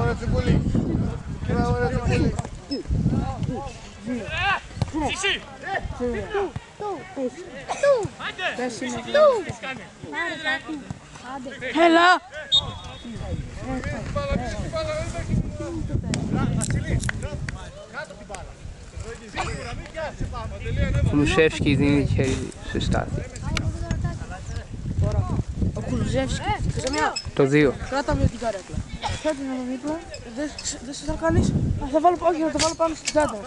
Ωραία τσιμπούλη. Έλα! Ο Κουλουσεύσκι δίνει χέρι σε στάθη. Ο Κουλουζεύσκι. Το 2. Κράτα με την καρέκλα. Κράτα με το δίπλα. Δεν σου θα κάνεις. Θα βάλω, όχι, θα το βάλω πάνω στην τσάντα.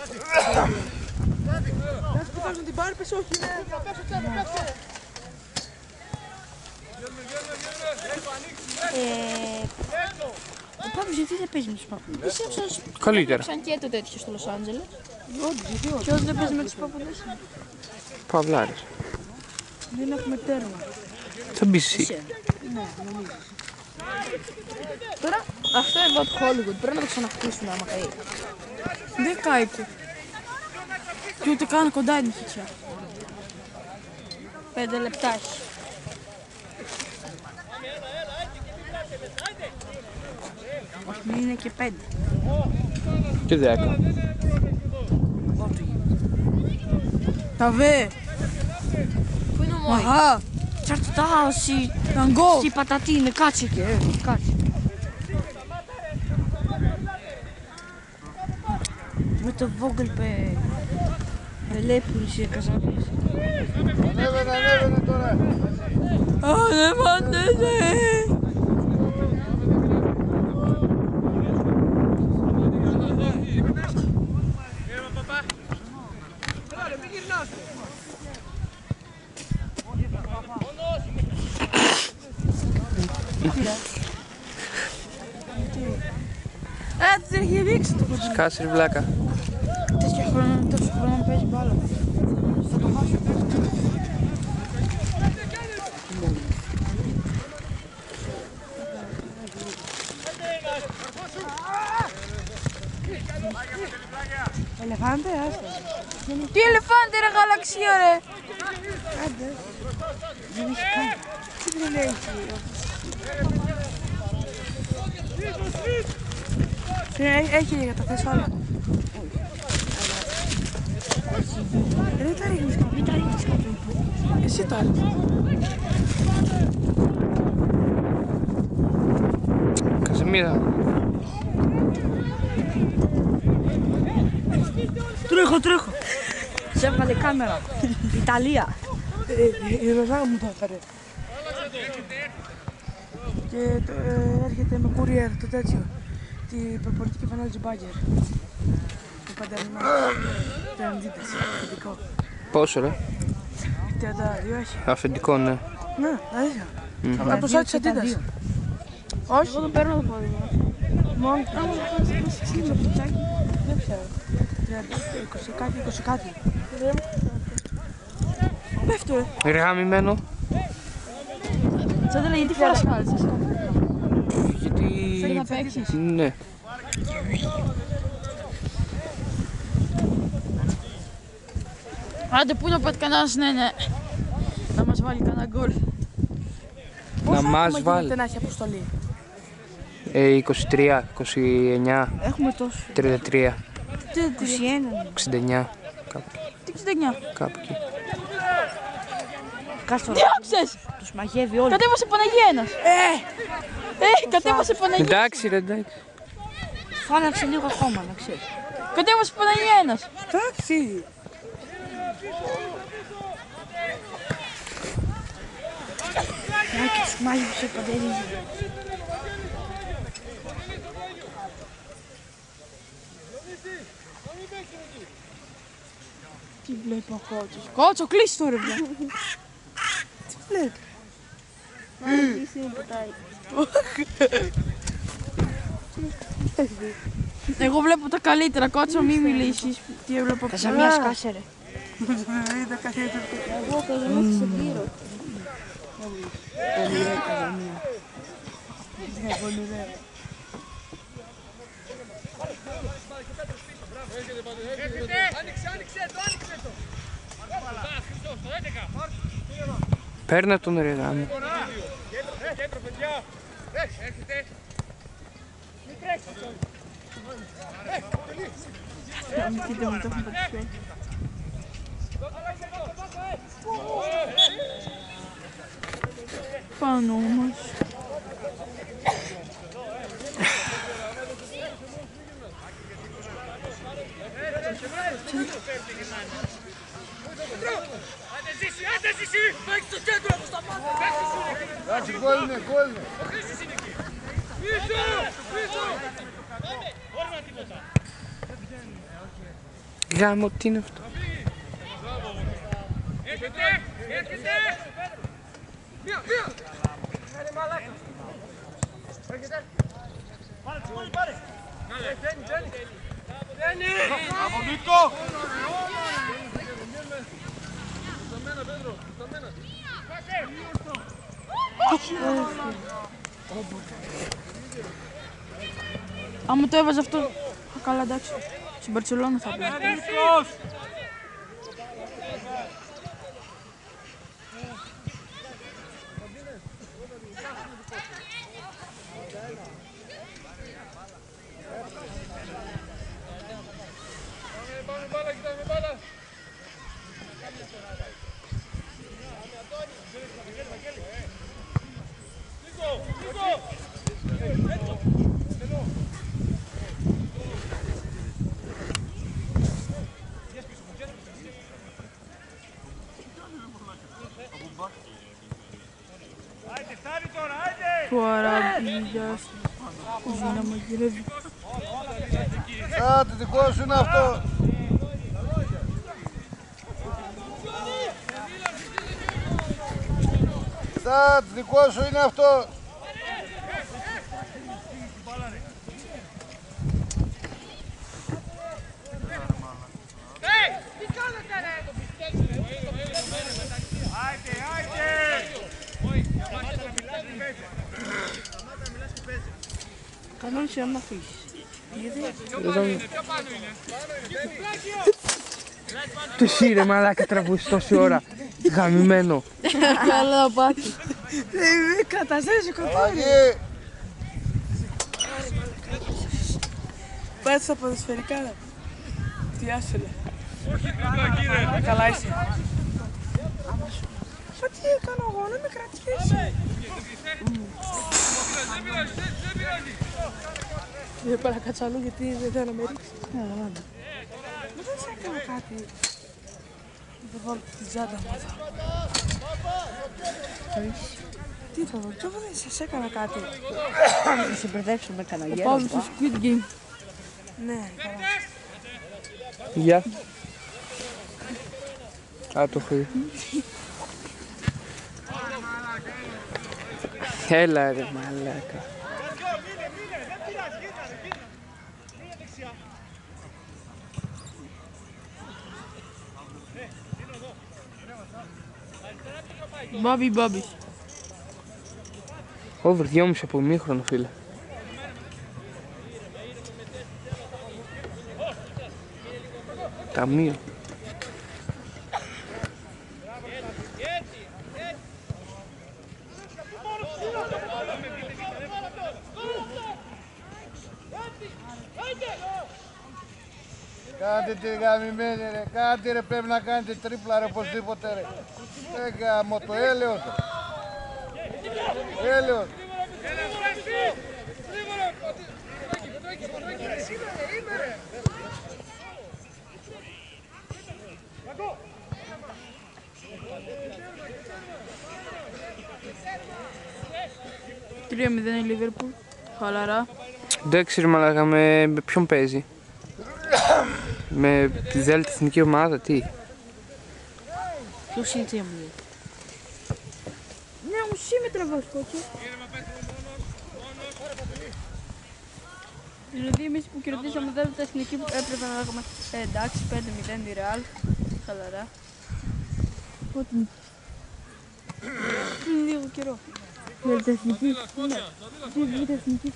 Δεν σου πετάς με την πάρη, πες όχι. Ο Πάπης γιατί δεν παίζει με τους παππούδες. Καλύτερα. Σαν και το τέτοιο στο Λος Άντζελες. Ποιος δεν παίζει με τους παππούδες. Παυλάρες. Δεν έχουμε τέρμα. Θα μπεις εσύ. Τώρα αυτό εδώ το Hollywood πρέπει να το ξαναχτίσουμε άμα καεί. Δεν κάηκε. Και ούτε καν κοντά είναι η φυτσιά. 5 λεπτάκι. Όχι, μην είναι και 5. Και 10. Τα βε. Πού είναι ο Μόη. Αχα. Τσαρτά, si. Αγκό. Si patatine, κάτσε και. Κάτσε. Με το Vogel Πελέπουλης η Καζαβής. Ανέβαινε τώρα. Ανεβαίνετε. Έτσι έχει ρίξει το κοντινό. Σκάσε ρε βλάκα. Τόσο χρόνο παίζει μπάλα. Θα το χάσω. Ελεφάντε, άστα. Τι ελεφάντε ρε γαλαξία ρε. Άντε. Δεν έχει καν. Τι δεν έχει. Έχει για τα θες όλα. Δεν τα ρίχνεις, μην τα ρίχνεις. Εσύ τώρα. Καζεμίρα. Τρέχω. Σε έβγαλε κάμερα. Ιταλία. Η Ροζάνα μου το έφερε. Και έρχεται με courier το τέτοιο. Την προπονητική φανέλα του Μπάγκερ. Το παντεληνό. Το αντίθεση. Αφεντικό. Πόσο ρε? 32 έχει. Αφεντικό, ναι. Ναι, αλήθεια. Από το site της Αντίτας. Όχι. Εγώ το παίρνω το πόδι μου. Μόνο σκύψε από το τσάκι. Δεν ξέρω. 20 κάτι. Πέφτω ρε. Γαμημένο. Σαν τέλε, γιατί φοράς κάλτσες? Γιατί... Θέλει να παίξεις? Ναι. Άντε, πού να πάτε κανένας, ναι, να μας βάλει κανένα γκολ. Να μας βάλει. Δεν να έχει αποστολή. 23, 29, Έχουμε τόσο. 33, 21. 69. Κάπου εκεί. Τι 69. Κάπου εκεί. Κάστο. Τι άκουσες? Τους μαγεύει όλοι. Κατέβασε Παναγία ένας. Κατέβασε Παναγία. Εντάξει ρε, εντάξει. Φώναξε λίγο ακόμα, να ξέρεις. Κατέβασε Παναγία ένας. Εντάξει. Άκη τους μάγεψε Παντελή. Τι βλέπει ο Κότσος? Κότσο, κλείσει το ρε βλέ. Τι βλέπει. Εγώ βλέπω τα καλύτερα, Κότσο, μη μιλήσεις. Τι έβλεπα Θα σε μια σκάσε ρε. Είδα καλύτερα. Εγώ Καζαμία σε πλήρω. Παίρνε τον ρε γάμο. Πάνω όμως. Εντάξει, γκολ είναι, γκολ είναι. Γάμο, τι είναι αυτό? Άμα το έβαζε αυτό, καλά εντάξει. Στην Μπαρτσελόνα θα πει. Κουαραμπίδας, κουζίνα μαγειρεύει. Κάτι δικό σου είναι αυτό. Κάτι δικό σου είναι αυτό. Κανόνισε να αφήσεις. Το εσύ ρε μαλάκα τραβούσεις τόση ώρα. Γαμημένο. Καλά πάτη. Καταστρέψει κοτόρι. Αλλαγή. Πάτε στα ποδοσφαιρικά. Τι άσφαλε. Καλά είσαι. έκανα εγώ, να με κρατήσει. Δεν πάω να κάτσω αλλού γιατί δεν θέλω να με ρίξει. Ναι, λαμβάνω. Δεν σε έκανα κάτι. Θα βάλω την τσάντα μου εδώ. Τι θα δω, εγώ δεν σας έκανα κάτι. Θα σε μπερδέψω με κανένα Θα γέρο. πάω στο Squid Game. Ναι, καλά. Γεια. Α, το έχω δει. Έλα ρε μαλάκα. Μπάμπι. Over 2,5 από ημίχρονο, φίλε. Ταμείο. Κάντε τη γαμημένη ρε, κάντε ρε, πρέπει να κάνετε τρίπλα ρε, οπωσδήποτε ρε. Γαμώ το έλεος. Έλεος. Τρία 0 η Λίβερπουλ. Χαλαρά. Εντάξει ρε μαλάκα, με ποιον παίζει. Με τη Δέλτα εθνική ομάδα, τι. Ποιος είναι τι μου. Ναι, μου εσύ με τραβάς κόκκι. Δηλαδή εμείς που κερδίσαμε δεύτερη εθνική που έπρεπε να έχουμε εντάξει 5-0 η Ρεάλ. Χαλαρά. Πότε. Πριν λίγο καιρό. Δεύτερη εθνική. Ναι. Δεύτερη εθνική.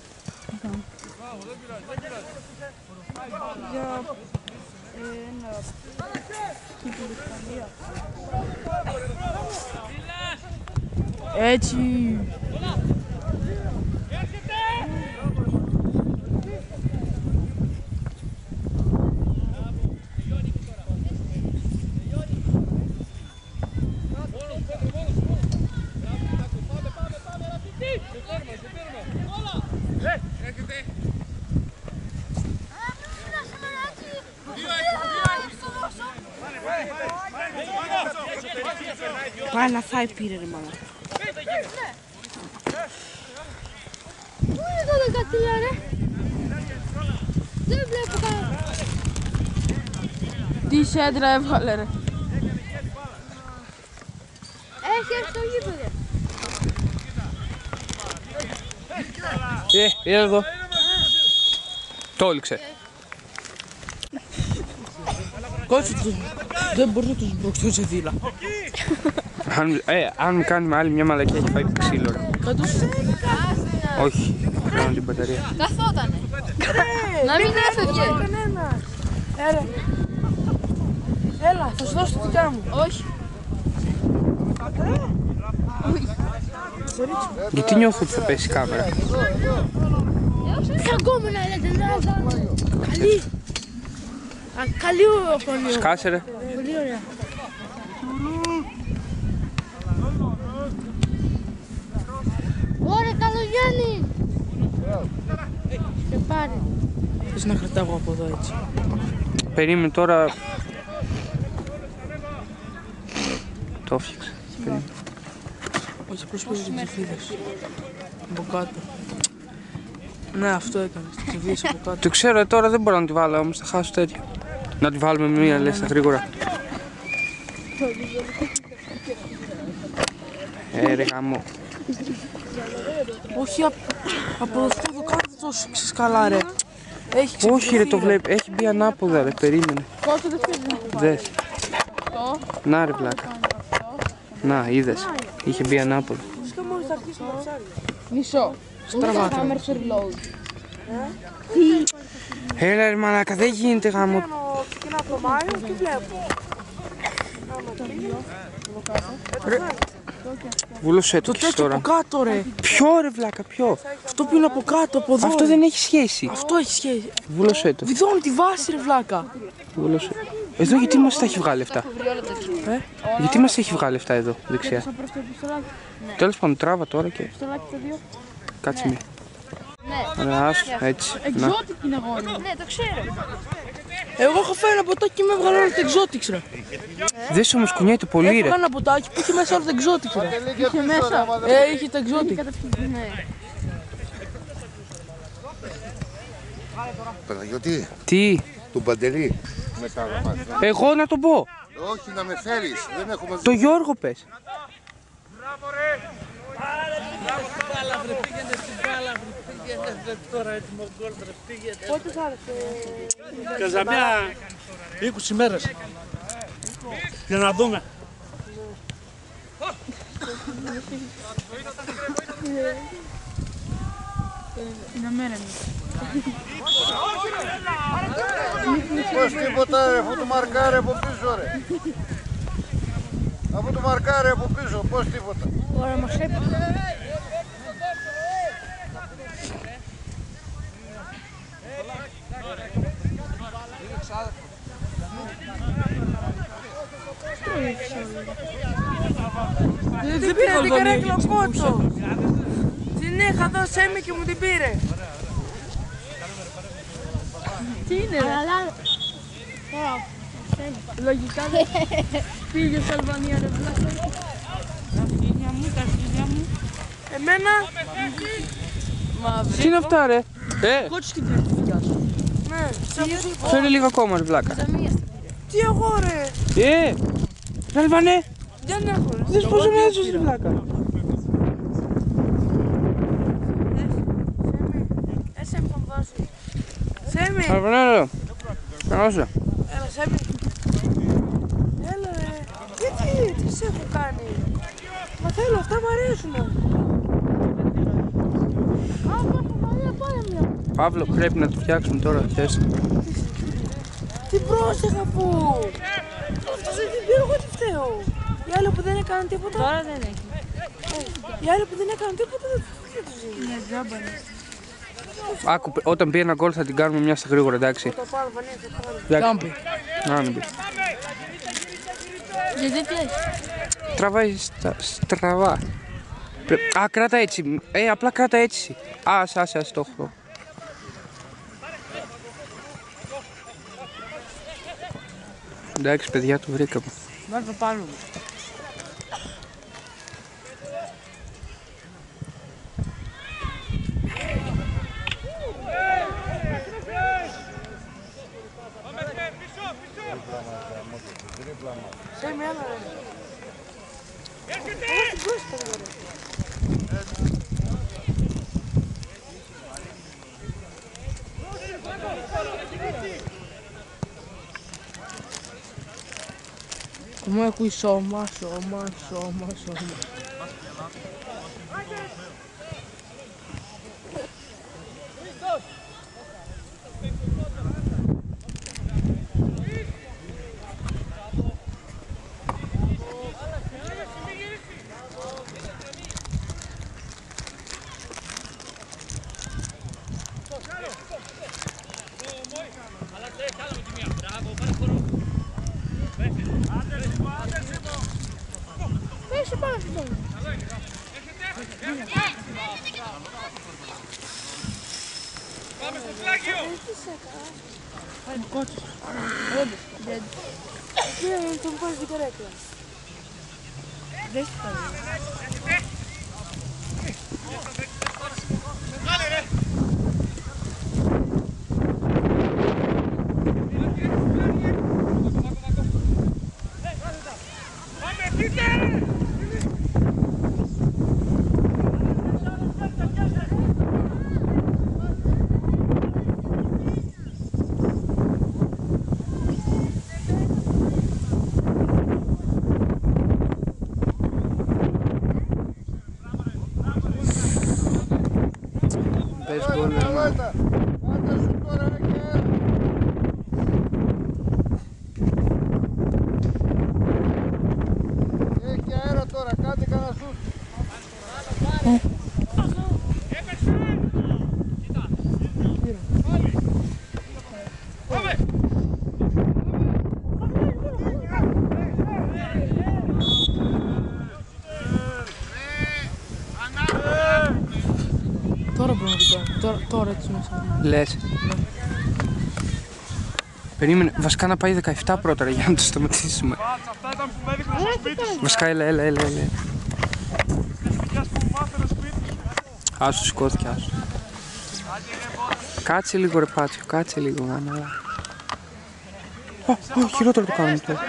Για ένα κύπελο Ισπανία. Έτσι. Πάει να φάει πήρε ρε μάνα. Πού είναι το δεκατήλα ρε. Δεν βλέπω κανένα. Τι σέντρα έβγαλε ρε. Έχει έρθει το γήπεδο. Είδα εδώ. Το όληξε. Κάτσε τους. Δεν μπορεί να τους μπροξώ σε δίλα. Αν μου κάνει άλλη μια μαλακία, έχει φάει ξύλο ρε. Κάτω σου. Όχι, κάνω την μπαταρία. Καθότανε. Να μην έφευγε. Κανένα. Έλα, θα σου δώσω τη δικιά μου. Όχι. Γιατί νιώθω ότι θα πέσει η κάμερα. Κακόμενα λέτε, καλή. Καλή φωνή. Σκάσε ρε. Πολύ ωραία. Ωραία, Καλογιάννη. Και πάρε. Θες να κρατάω από εδώ έτσι. Περίμενε τώρα. Το έφτιαξε. Περίμενε. Όχι, προσπαθείς τις ψηφίδες. Από κάτω. Ναι, αυτό έκανες. Τις ψηφίδες από κάτω. Το ξέρω, τώρα δεν μπορώ να τη βάλω όμως, θα χάσω τέτοιο. Να τη βάλουμε με μία λες, γρήγορα. Ρε γαμό. Όχι, από αυτό εδώ κάτω το σήξεις καλά ρε. Έχει Όχι ρε, το βλέπει, έχει μπει ανάποδα ρε, περίμενε. Κάτω δεν φύγει. Δες. Να ρε βλάκα. Να, είδες. Είχε μπει ανάποδα. Φυσικά μόλις θα αρχίσει να ψάρει. Μισό. Στραβάτε. Hammer reload. Έλα ρε μαλάκα, δεν γίνεται γάμο. Ξεκινά από το Μάιο και βλέπω. Βούλωσέ Το το τέτοιο τώρα. από κάτω ρε. Ποιο ρε βλάκα, ποιο. Αυτό που είναι από κάτω, από εδώ. Αυτό δεν έχει σχέση. Αυτό έχει σχέση. Βούλωσέ το. Βιδώνει τη βάση ρε βλάκα. Βούλωσέ. Εδώ γιατί μας τα έχει βγάλει αυτά. Γιατί μας έχει βγάλει αυτά εδώ, δεξιά. Τέλος πάντων, τράβα τώρα και... Κάτσε μία. Ωραία, άσου, έτσι. Εξώτικη είναι αγόρι. Ναι, το ξέρω. Εγώ έχω φέρει ένα ποτάκι και με έβγαλε όλο το εξώτικ, ρε. Δες όμως κουνιέται πολύ, ρε. Έχω ένα ποτάκι που είχε μέσα όλο το εξώτικ, ρε. Είχε μέσα. Είχε το εξώτικ. Ναι. Παναγιώτη, Τι, του Παντελή. Μετά να πας. εγώ να τον πω. Όχι, να με φέρεις. Δεν έχουμε Το Γιώργο πες. Πότε θα έρθει? Καζαμιά 20 μέρες για να δούμε. Είναι μέρα μου. Πώς τίποτα ρε, αφού του μαρκάρει από πίσω ρε. Αφού του μαρκάρει από πίσω, πώς τίποτα. Ωραία, μας έπαιξε. Δεν πήρε την καρέκλα ο Κότσο. Την είχα δώσει έμει και μου την πήρε. Τι είναι ρε? Λογικά πήγε στην Αλβανία ρε βλάκα. Τα αρχίδια μου. Εμένα μαύρη. Τι είναι αυτά, ρε. Κότσος και την δικιά σου. Ναι, Φέρε λίγο ακόμα, ρε βλάκα. τι εγώ ρε. Αλβανέ, Δεν έχω ρε. δες πόσο μοιάζεις, ρε βλάκα. Έσαι μου θα δώσει. Σέμι. Αλβανέ, ρε. Καλώσα. Έλα Σέμι. Έλα ρε. Τι σε έχω κάνει. Μα θέλω, αυτά μου αρέσουν. Παύλο, πρέπει να το φτιάξουμε τώρα, θες. Τι πρόσεχα που. Αυτός δεν την πήρε, εγώ τι φταίω. Οι άλλοι που δεν έκαναν τίποτα. Τώρα δεν έχει. Οι άλλοι που δεν έκαναν τίποτα δεν τους είναι. Είναι τζάμπανε. Άκου, όταν πει ένα γκολ θα την κάνουμε μια στα γρήγορα, εντάξει. Το πάρω, Βανία, θα πάρω. Να μπει. Γιατί κλαις. Τραβάει στραβά. Α, κράτα έτσι. Απλά κράτα έτσι. Άσε, το έχω. Εντάξει, παιδιά, το βρήκαμε. Βάλ' το πάνω μου. Σέμι, έλα ρε. Έλα στην πρόσφατα ρε. Μου ακούει σώμα. Δεν τον βάζει την καρέκλα. Δεν σου πάρει. Πες γκολ, ρε μάνα. Έχει αέρα τώρα, κάντε κανένα σουτ. τώρα έτσι μέσα. Λες. Περίμενε, βασικά να πάει 17 πρώτα ρε, για να το σταματήσουμε. Βασικά έλα. Άσου, σηκώθηκε, άσου. Κάτσε λίγο ρε Πάτσιο, κάτσε λίγο να αναλάβει. Χειρότερο το κάνουμε τώρα.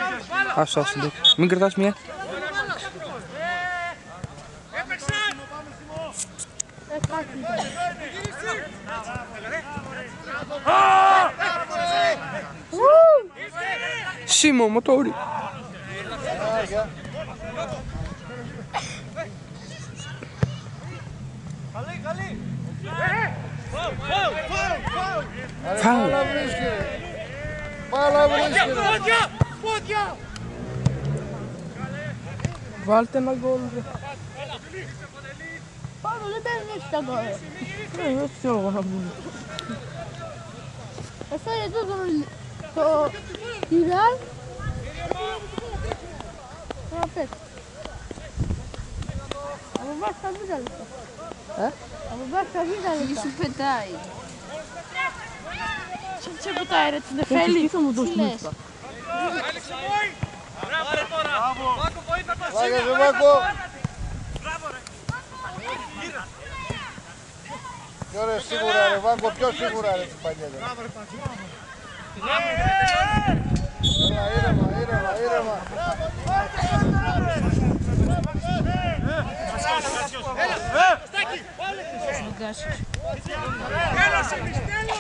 Άσου, εντάξει. Μην κρατάς μία. Σίμω, μοτόρι. Φάουλ. Βάλτε ένα γκολ. Πάνω δεν παίρνει έτσι τα γκολ. Δεν ξέρω εγώ να μπουν. Έφερε το Ιράν. Να πέτει. Από βάση θα βγει τα λεπτά. Από βάση θα βγει τα λεπτά. Σου πετάει. Σε πετάει ρε την Εφέλη. Θα μου δώσει μέσα. Πιο ρε σίγουρα ρε Βάγκο, πιο σίγουρα ρε Τσιπανιέλα. Ήρεμα.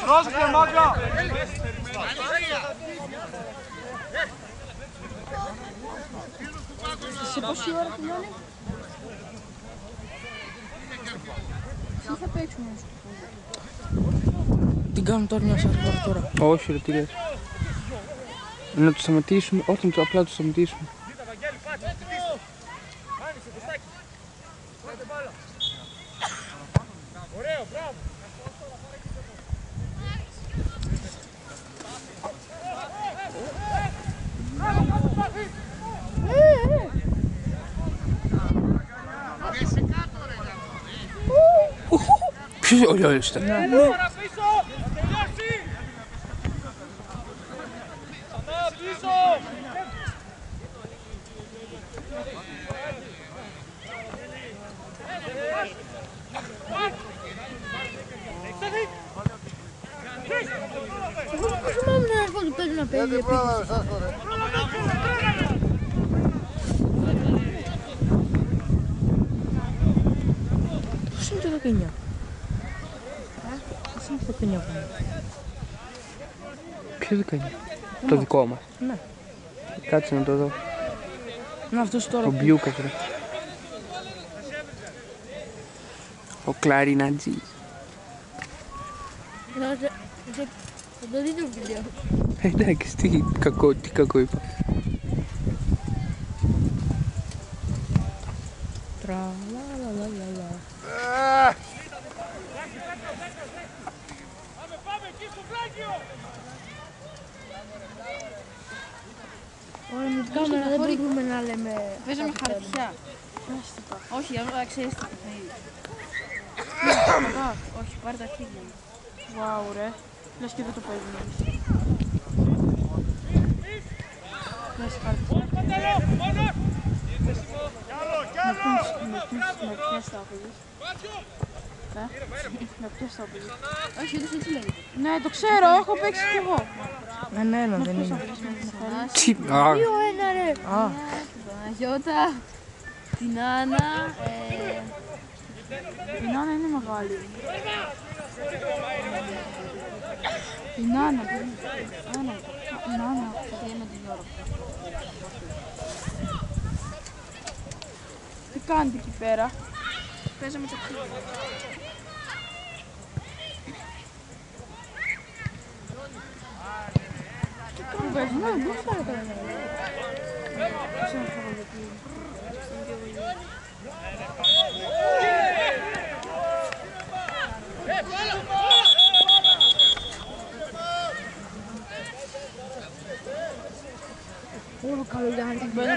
Πρόσεχε μάγκα! Σε πόση ώρα τελειώνει? Τι θα παίξουμε? Την κάνουν τώρα μια σάρκα τώρα. Όχι ρε, τι λες. Να το σταματήσουμε, όχι απλά το σταματήσουμε. Ωραίο, μπράβο! Ποιος ο Λιόλης ήταν. Γιατί πρόλαβες άστο ρε. Πώς είναι το 19? Πώς είναι το 19? Ποιο 19? Το δικό μας. Ναι. Κάτσε να το δω. Να αυτός τώρα. Ο Μπιούκας ρε. Ο κλαρινατζής. Θα το δείτε το βίντεο. Εντάξει, τι κακό είπα. Τραλαλαλαλα. Ωραία, με την κάμερα δεν μπορούμε να λέμε. Παίζαμε χαρτιά. Όχι, αλλά ξέρεις τι θα είναι. Όχι, πάρε τα χέρια μου. Βάου ρε. Λες και δεν το παίζουμε. Λες χαρτιά. Με ποιες θα παίζεις? Με ποιες θα παίζεις? Όχι, ούτε έτσι λέγεται. Ναι, το ξέρω, έχω παίξει κι εγώ. Ναι, δεν είναι. Τι, 2-1 ρε. Την Παναγιώτα, την Άννα. Η Νάνα είναι μεγάλη. Η Νάνα. Η Νάνα. Και με τον Γιώργο. Τι κάνετε εκεί πέρα? Παίζαμε το χέρι. Πού παίζουμε? Δεν θα πάρω τώρα. Όλο καλό για να την μπαίνω.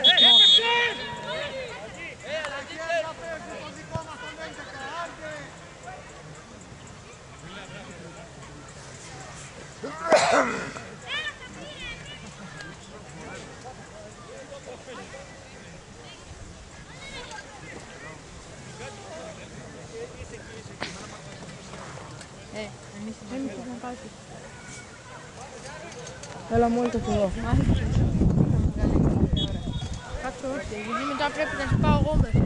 Έλα μου το κιλό. Κάτσε όχι, γιατί μετά πρέπει να σε πάω εγώ μέσα.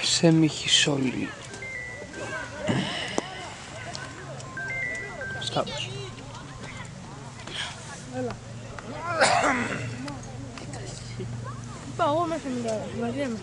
Σε Μιχισόλη. Στάβος. Έλα. Πάω εγώ μέσα μαζί μου.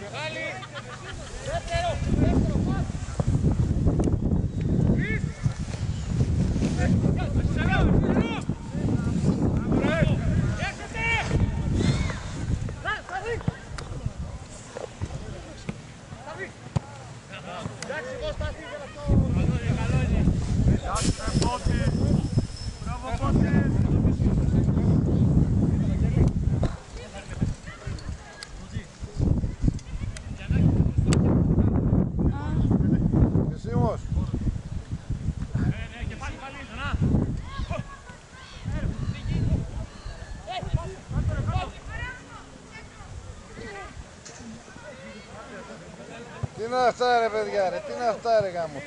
Τι είναι αυτά ρε παιδιά ρε, τι είναι αυτά ρε γάμο.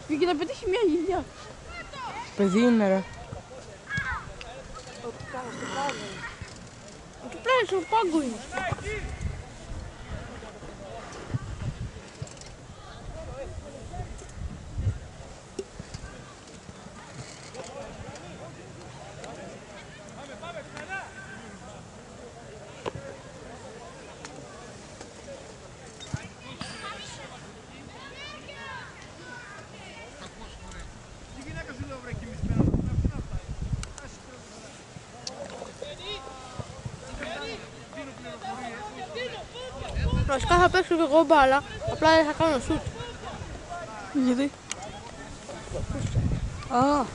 Πήγε να πετύχει μια γυλιά. Παιδί είναι ρε. Εκεί πλάι στο πάγκο είναι. Βασικά θα παίξω και εγώ μπάλα, απλά δεν θα κάνω σουτ. Γιατί? Α.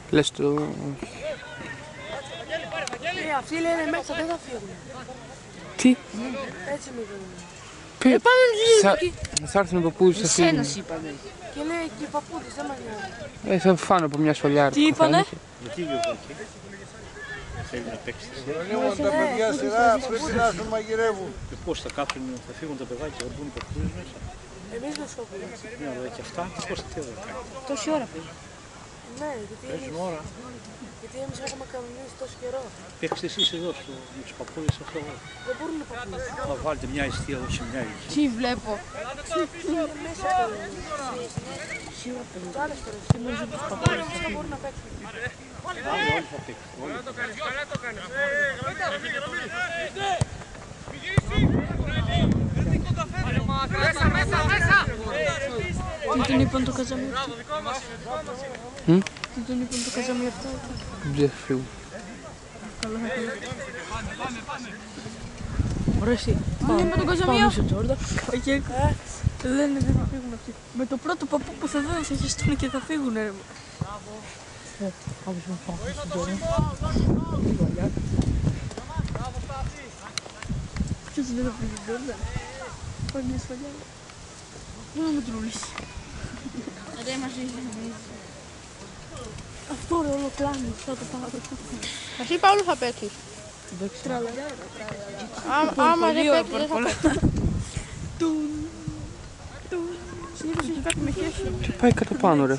Λες το... Αυτοί λένε μέσα δεν θα φύγουν. Τι? Έτσι με λένε. Θα έρθουν οι παππούδες, θα φύγουν. Εσένας είπανε. Και λέει και οι παππούδες δεν μας νοιάζει. Θα φάνω από μια σφαλιά. Τι είπανε? Γιατί γιορτάκι. Θέλει να παίξει. Λοιπόν, τα παιδιά σειρά πρέπει να σου μαγειρεύουν. Πώς θα κάτσουν, θα φύγουν τα παιδάκια, θα μπουν οι παππούδες μέσα. Εμείς δεν σκοπούμε. Ναι, αλλά και αυτά πώς θα θέλουν να κάνουν. Τόση ώρα παίζει. Ναι, γιατί εμείς έχουμε κανονίσει τόσο καιρό. Παίξτε εσείς εδώ με τους παππούδες αυτό. Δεν μπορούν οι παππούδες. Θα βάλετε μια αιστεία εδώ σε μια εκεί. Τι βλέπω. Είναι μέσα σίγουρα παίζουν. Άλλες φορές. Και μέσα τους παππούδες δεν μπορούν να παίξουν. Όλοι θα παίξουν. Καλά το κάνεις. Μέσα. Τι τον είπαν το καζαμί αυτό. Τι τον είπαν το καζαμί αυτό. Δεν φύγουν. Καλά. Ωραία εσύ. Πάμε με τον καζαμί αυτό. Δεν θα φύγουν αυτοί. Με το πρώτο παππού που θα δουν θα χεστούν και θα φύγουν ρε. Άπως με πάω στον Τζόρντα. Ποιος δεν θα φύγει τον Τζόρντα. Πάει μια σφαλιά. Δεν θα με τρούλεις. Δεν μας είχε. Αυτό ρε όλο κλάνει. Θα το πάρω. Εσύ Παύλο θα παίξεις. Άμα δεν παίξεις δεν θα παίξεις. Συνήθως έχει κάτι με χέρι. Τι πάει κάτω πάνω ρε.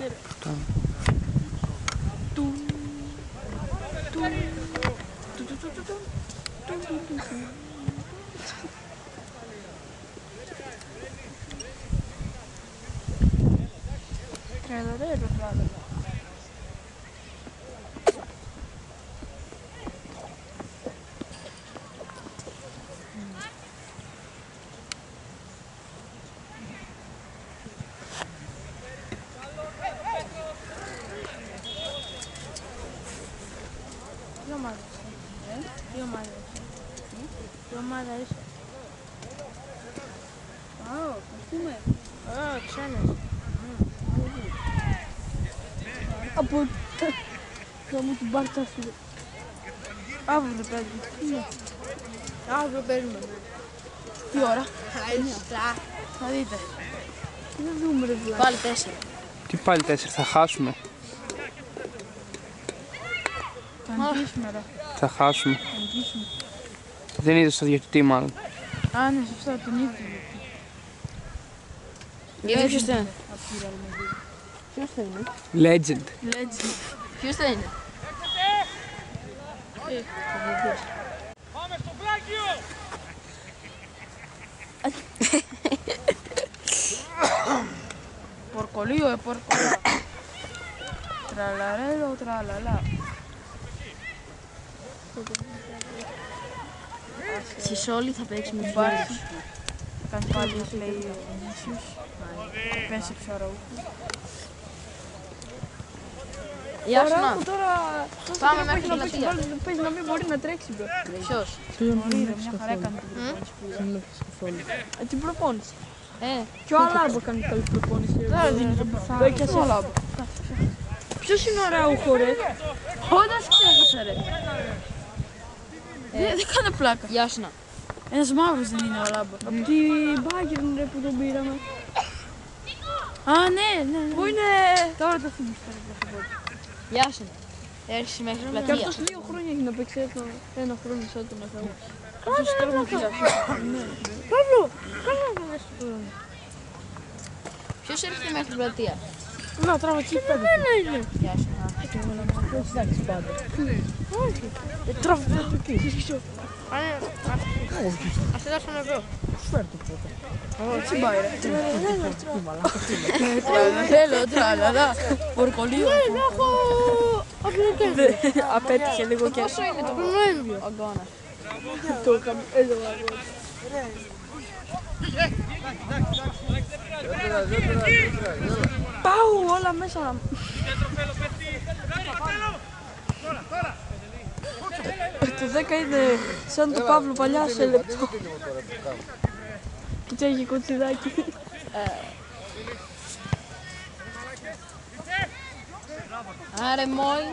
Τι ομάδα είσαι? Ας πούμε. Ξένες. Από μου την Μπάρτσα σου. Αύριο παίζουμε. Αύριο παίζουμε. Τι ώρα? Θα δείτε. Δεν δούμε ρε βλάκα. Πάλι 4. Τι πάλι 4, θα χάσουμε. Θα νικήσουμε ρε. Θα χάσουμε. Θα νικήσουμε. Δεν είδες το διαιτητή μάλλον. Α, ναι, σωστά, τον ίδιο. Γιατί ποιος θα είναι? Ποιος θα είναι? Legend. Legend. Ποιος θα είναι? Πάμε στο πλάκιο! Πορκολίο, πορκολά. Τραλαρέλο, τραλαλά. Εσείς όλοι θα παίξουμε τους Υπάρχει. φίλους. Κάνει πάλι λέει ο Νίσιος. Πέσει ψαρόχου. Γεια σου να. Τώρα Πάμε μέχρι τη Λατία. Πες να μην μπορεί να τρέξει μπρο. Ποιος? Ωραία, μια χαρά έκανε την προπόνηση που είδα. Την προπόνηση. Και ο Αλάμπο κάνει καλή προπόνηση. Τώρα δίνει το πιθανό. Και ο Αλάμπο. Ποιος είναι ο Ραούχο ρε? Όντας ξέχασα ρε. Δεν κάνε πλάκα. Γεια σου να. Ένας μαύρος δεν είναι ο Αλάμπο. Από την Bayern ρε που τον πήραμε. Α, ναι. Πού είναι? Τώρα το θυμήθηκα. Γεια σου να. Έρχεσαι μέχρι την Και πλατεία. αυτός 2 χρόνια έχει να παίξει ένα χρόνο σαν τον Αθώο. Αυτός τώρα μου πήγα. Παύλο, κάνε να δες το χρόνο. Ποιος έρχεται μέχρι την πλατεία? Να τράβω εκεί πέντε. Γεια σου να. Όχι. Τράβω πέντε εκεί. Ας τελειώσουμε εδώ. Έτσι πάει ρε. Τραλαλέλο, τραλαλά. Πορκολίο. Απέτυχε λίγο και... Πόσο είναι το Νοέμβριο? Αγκώνας. Το έκαμε. Εδώ αγώνα. Πάω όλα μέσα. Το 10 είναι σαν το Παύλο παλιά σε λεπτό. Και έχει κοτσιδάκι. Άρε μόι.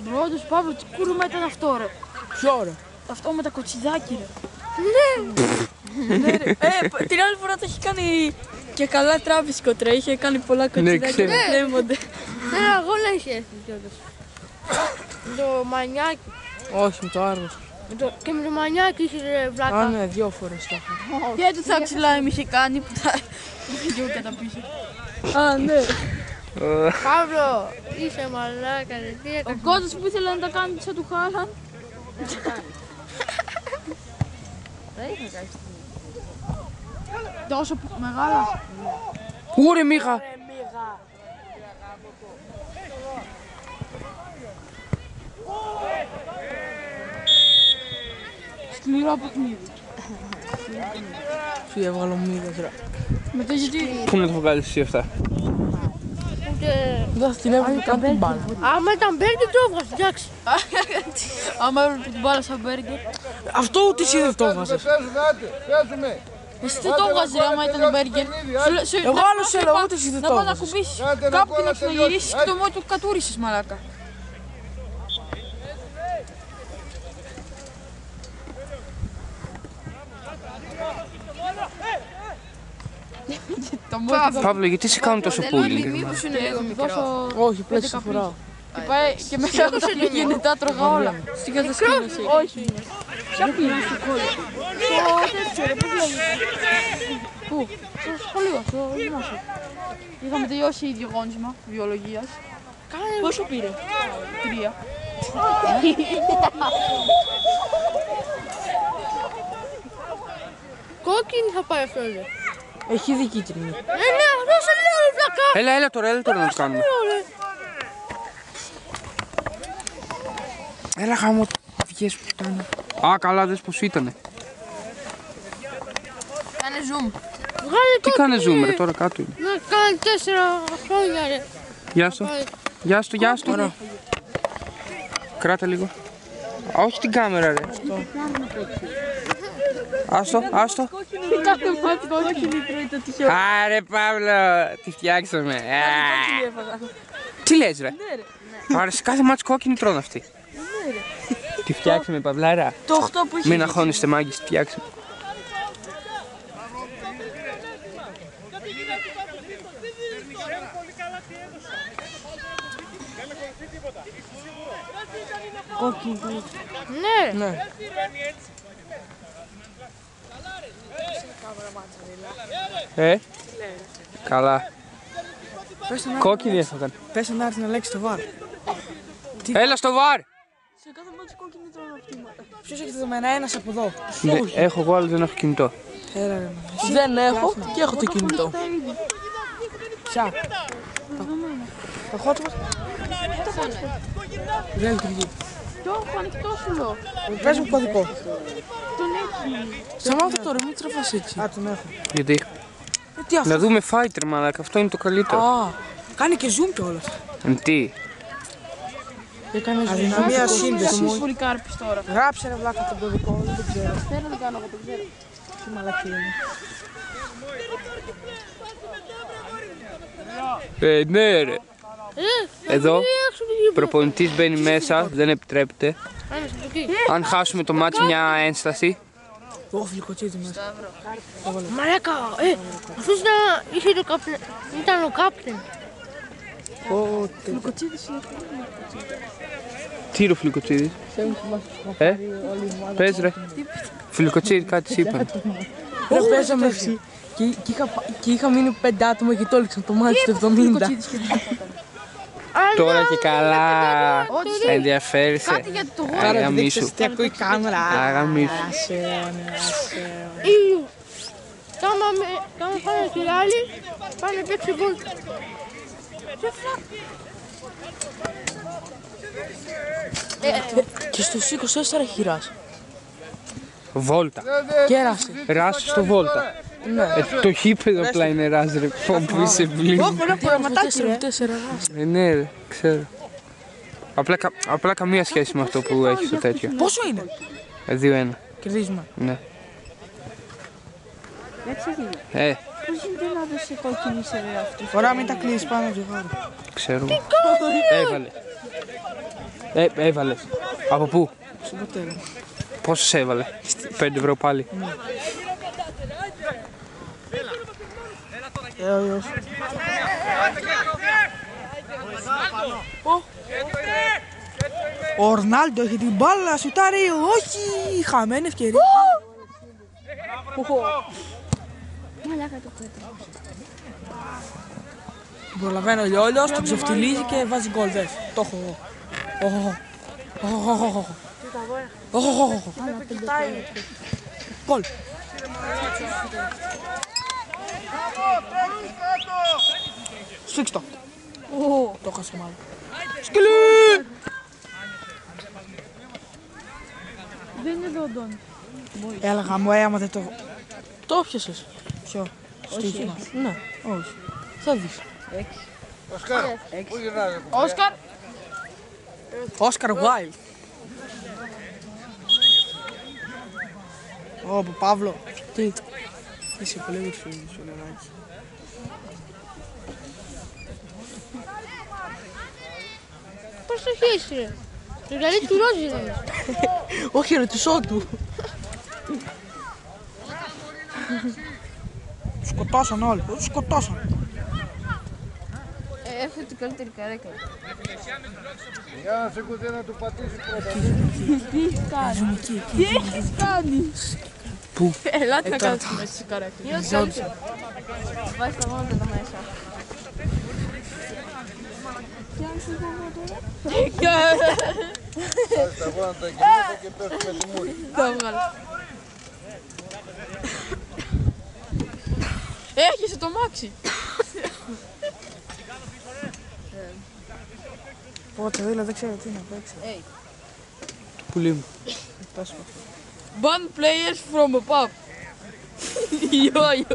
Μπρόντος Παύλο, τι κούρμα ήταν αυτό ρε. Ποιο ρε? Αυτό με τα κοτσιδάκι ρε. Ναι ρε. Την άλλη φορά το έχει κάνει και καλά τράβισκο τρέ. Είχε κάνει πολλά κοτσιδάκια ξέρω. που κλέβονται. Ένα αγώνα είχε έρθει κιόλας. Το μανιάκι. Όχι, με το Άργος. Και με το μανιάκι είχε βλάκα. Α, ναι, 2 φορές το έχω. Και το θα ξυλάει είχε κάνει που τα δυο κατά πίσω. Α, ναι. Παύλο, είσαι μαλάκα ρε. Τι Ο έκανες? Κώστας που ήθελε να τα κάνει σαν του Χάλαν. Δεν είχα κάνει. Τόσο μεγάλα. Ούρε Μίχα! Σκληρό παιχνίδι. Σου έβγαλα μύγας ρε. Με το γιατί... Πού να το βγάλεις εσύ αυτά? Δεν θα την έβγαλε καν την μπάλα. Άμα ήταν μπέργκερ το έβγαζε, εντάξει. Άμα έβλεπε την μπάλα σαν μπέργκερ. Αυτό ούτε εσύ δεν το έβγαζες. Παίζουμε, άντε, παίζουμε. Εσύ δεν το έβγαζε ρε άμα ήταν μπέργκερ. Εγώ άλλο σε λέω, ούτε εσύ δεν Να το πάω να έβγαζες. κουμπίσεις Άντε, να κάπου και πω να να ξαναγυρίσεις και το μόνο του κατούρισες μαλάκα. Παύλο, γιατί σε κάνουν τόσο πουλινγκ? Μήπως είναι λίγο μικρό. Όχι, πλέον σε φοράω. Και πάει και μέσα από τα γεννητά τρώγα όλα. Στην κατασκήνωση. Όχι. Ποια πήρε στο κόλλο. Στο τέτοιο ρε, πώς λέγεται. Πού, στο σχολείο, στο γυμνάσιο. Είχαμε τελειώσει διαγώνισμα βιολογίας. Πόσο πήρε? 3. Κόκκινη θα πάει αυτό ρε. Έχει δει κίτρινη. Ναι, αυτό σε λέω ρε βλάκα. Έλα τώρα να το κάνουμε. Έλα γάμο, βγες πουτάνα. Α, καλά, δες πως ήτανε. Κάνε zoom. Τι κάνε zoom ρε, τώρα κάτω είναι. Να κάνει 4 χρόνια ρε. Γεια σου. Κράτα λίγο. Όχι την κάμερα ρε. Άστο. Κάθε μάτι κόκκινη τρώει το τυχαίο. Άρε Παύλο, τη φτιάξαμε. Τι λες ρε. Άρα σε κάθε μάτς κόκκινη τρώνε αυτοί. Τη φτιάξαμε Παυλάρα. Το 8 που είχε. Μην αγχώνεστε μάγκες, τη φτιάξαμε. Κόκκινη. Ναι. Καλά. Κόκκινη έφαγαν. Πες να έρθει να λέξει το βάρ. Έλα στο βάρ! Σε κάθε μάτι κόκκινη τρώνε αυτήματα. Ποιος έχει δεδομένα, ένας από εδώ. Έχω εγώ, αλλά δεν έχω κινητό. Έλα ρε. Δεν έχω και έχω το κινητό. Ποια. Το hotspot. Δεν λειτουργεί. Το έχω ανοιχτό σου λέω. Πες μου κωδικό. Τον έχει. Σταμάτα τώρα, μην τραβάς έτσι. Α, τον έχω. Γιατί? Τι αυτό. Να δούμε fighter μαλάκα, αυτό είναι το καλύτερο. Α, κάνει και zoom κιόλας. Τι? Έκανε αδυναμία σύνδεση. Είσαι πολύ κάρπης τώρα. Γράψε ρε βλάκα τον κωδικό, δεν το ξέρω. Δεν το κάνω εγώ, το ξέρω. Τι μαλακή είναι. Ναι ρε. Εδώ, προπονητής μπαίνει μέσα, δεν επιτρέπεται. Αν χάσουμε το μάτς μια ένσταση. Ω, φλικοτσίδι μέσα. Μαλάκα, αυτός ήταν ο κάπτεν. Φλικοτσίδις είναι. Τι είναι ο Φλικοτσίδης? Πες ρε. Φιλικοτσίδη κάτι σ' είπαν. Ρε παίζαμε εσύ. Και είχα μείνει 5 άτομα και το έλεξαν το μάτι στο 70. Τώρα και καλά. Ενδιαφέρεσαι. Κάτι για το γούρο. Αγαμίσου. Τι ακούει η κάμερα. Αγαμίσου. Ήλιο. Κάμα πάνε και οι άλλοι, πάνε παίξει βόλτα. Και στο 24 χειράς. Βόλτα. Κέρασε. Ράσου στο βόλτα. Το γήπεδο απλά είναι ράζ ρε. Που είσαι βλήμη. Όχι, ένα προγραμματάκι ρε. Ναι ρε, ξέρω. Απλά καμία σχέση με αυτό που έχεις το τέτοιο. Πόσο είναι? 2-1. Κερδίζουμε. Ναι. Έτσι έγινε. Πώς γίνεται να δεις σε κόκκινη σε ρε αυτή. Ωραία, μην τα κλείσεις πάνω του γάρου. Ξέρω. Έβαλε. Έβαλες. Από πού? Στον πατέρα. Πόσο σε έβαλε? 5 ευρώ πάλι. Ο Ρονάλντο έχει την μπάλα, σουτάρει, όχι, χαμένη ευκαιρία. Μαλάκα το πέτρο. Προλαβαίνει ο Λιόλιος, τον ξεφτιλίζει και βάζει γκολ. Δες, το έχω εγώ. Γκολ. Σφίξ το. Το έχασε μάλλον. Σκυλί! Δεν είναι εδώ ο Ντόνι. Έλεγα μου, άμα δεν το... Το πιάσες. Ποιο? Στοίχημα. Ναι, όχι. Θα δεις. Οσκάρ, πού γυρνάς? Όσκαρ. Όσκαρ Wilde. Ω, Παύλο. Τι? Είσαι πολύ γρήγορος σου λεράκι. Πώς το χέσεις ρε. Το γυαλί του Ρόζι είναι. Όχι ρε, του Σότου. Σκοτώσαν όλοι, τους σκοτώσαν. Έφερε την καλύτερη καρέκλα. Για να σε κουτί να του πατήσει πρώτα. Τι έχεις κάνει? Πού? Ελάτε να κάνεις μέσα στην καρέκλα. Είναι καλύτερο. Βάζεις τα μόνα εδώ μέσα. Βάζεις τα γόνατα εκεί μέσα και πέφτει με τη μούρη. Θα βγάλω. Έχεις το μάξι. Πότε δίλα, δεν ξέρω τι να παίξει. Πουλί μου. Ban players from above. Ιόλιος.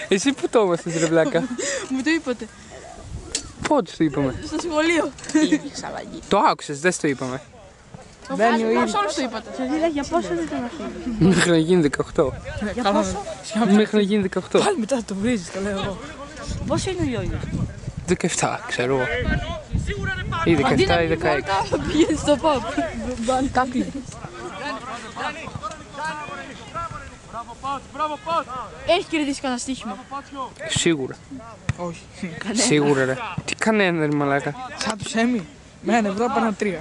Εσύ που το έμαθες ρε βλάκα? Μου το είπατε. Πότε το είπαμε? Στο σχολείο. Το άκουσες, δεν στο είπαμε. Μπαίνει ο ίδιος. Όλους το είπατε. Σας είδα για πόσο δεν τον αφήνει. Μέχρι να γίνει 18. Για πόσο? Μέχρι να γίνει 18. Πάλι μετά θα το βρίζεις, το λέω εγώ. Πόσο είναι ο Ιόλιος? 17, ξέρω εγώ. Ή 17 ή 16. Πήγαινε στο pub. Κάτι. Έχει κερδίσει κανένα στοίχημα? Σίγουρα. Όχι. Σίγουρα ρε. Τι κανένα ρε μαλάκα. Σαν του Σέμι. Με 1 ευρώ παίρνω 3.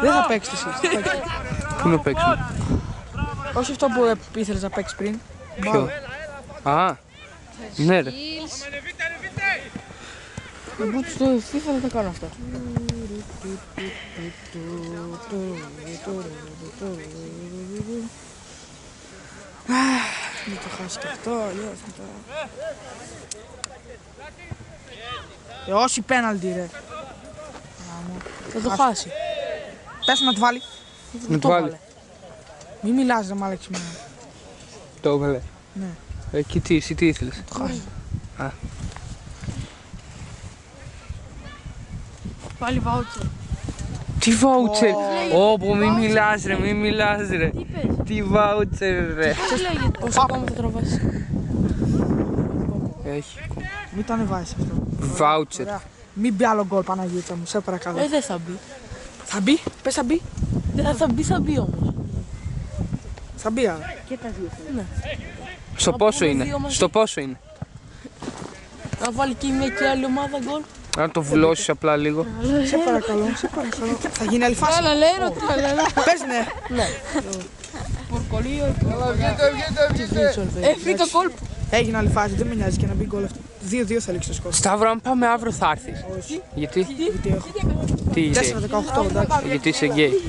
Δεν θα παίξεις εσείς. Πού να παίξουμε? Όχι αυτό που ήθελες να παίξεις πριν. Ποιο? Α, ναι ρε. Εγώ στο FIFA δεν θα κάνω αυτά. Μην το χάσει και αυτό, αλλιώς μετά. Όχι πέναλτι ρε. Θα το χάσει. Πες να το βάλει. Να το βάλει. Μην μιλάς ρε μάλακα σήμερα. Το έβαλε. Ναι. Εκεί τι, εσύ τι ήθελες? Το χάσει. Α. Πάλι βάουτσερ. Τι βάουτσερ! Όπο, μη μιλάς ρε, μη μιλάς ρε. Τι βάουτσερ ρε. Πώς λέγεται? Πόσο ακόμα θα τραβάσεις? Έχει. Μην το ανεβάσεις αυτό. Βάουτσερ. Μην μπει άλλο γκολ Παναγίτα μου, σε παρακαλώ. Δεν θα μπει. Θα μπει, πες θα μπει. Δεν θα μπει όμως. Θα μπει άρα. Και τα δύο θα. Στο πόσο είναι? Στο πόσο είναι? Να βάλει και μια και άλλη ομάδα γκολ. Να το βουλώσεις απλά λίγο. Σε παρακαλώ, σε παρακαλώ. Θα γίνει άλλη φάση. Άλλα λέει ρωτραλαλά. Πες ναι. Πορκολίο. Βγείτε. Βρήκα κόλπο. Έγινε άλλη φάση, δεν με νοιάζει και να μπει γκολ αυτό. 2-2 θα λήξει το σκορ. Σταύρο, αν πάμε αύριο θα έρθεις. Όχι. Γιατί? Γιατί έχω. Τι είσαι? 4-18, εντάξει. Γιατί είσαι γκέι.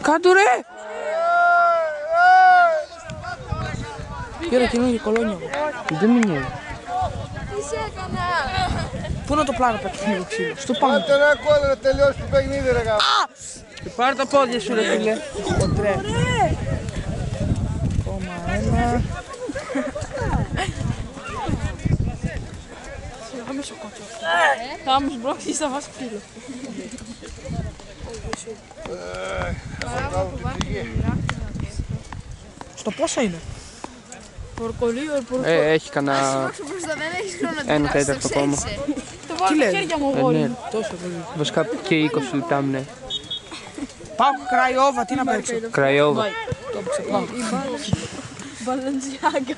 Κάντου ρε! Πήρα καινούργια κολόνια μου. Δεν με νοιάζει. Πού είναι το πλάνο παίξει το ξύλο? Στο πάνω. Πάτε ένα κόλλο να τελειώσει το παιχνίδι ρε γάμο. Και πάρε τα πόδια σου ρε φίλε. Κοντρέ. Ακόμα ένα. Θα μου σπρώξεις, θα βάζει ξύλο. Στο πόσο είναι? Πορκολίο, Έχει κανένα Δεν έχεις χρόνο να 1/4 ακόμα. το βάλω τα χέρια μου Ναι. γόρι. Τόσο πολύ. Βασικά και 20 λεπτά ναι. Πάω Κραϊόβα, τι να παίξω? Κραϊόβα. Το έπαιξε πάω. Μπαλαντζιάγκα.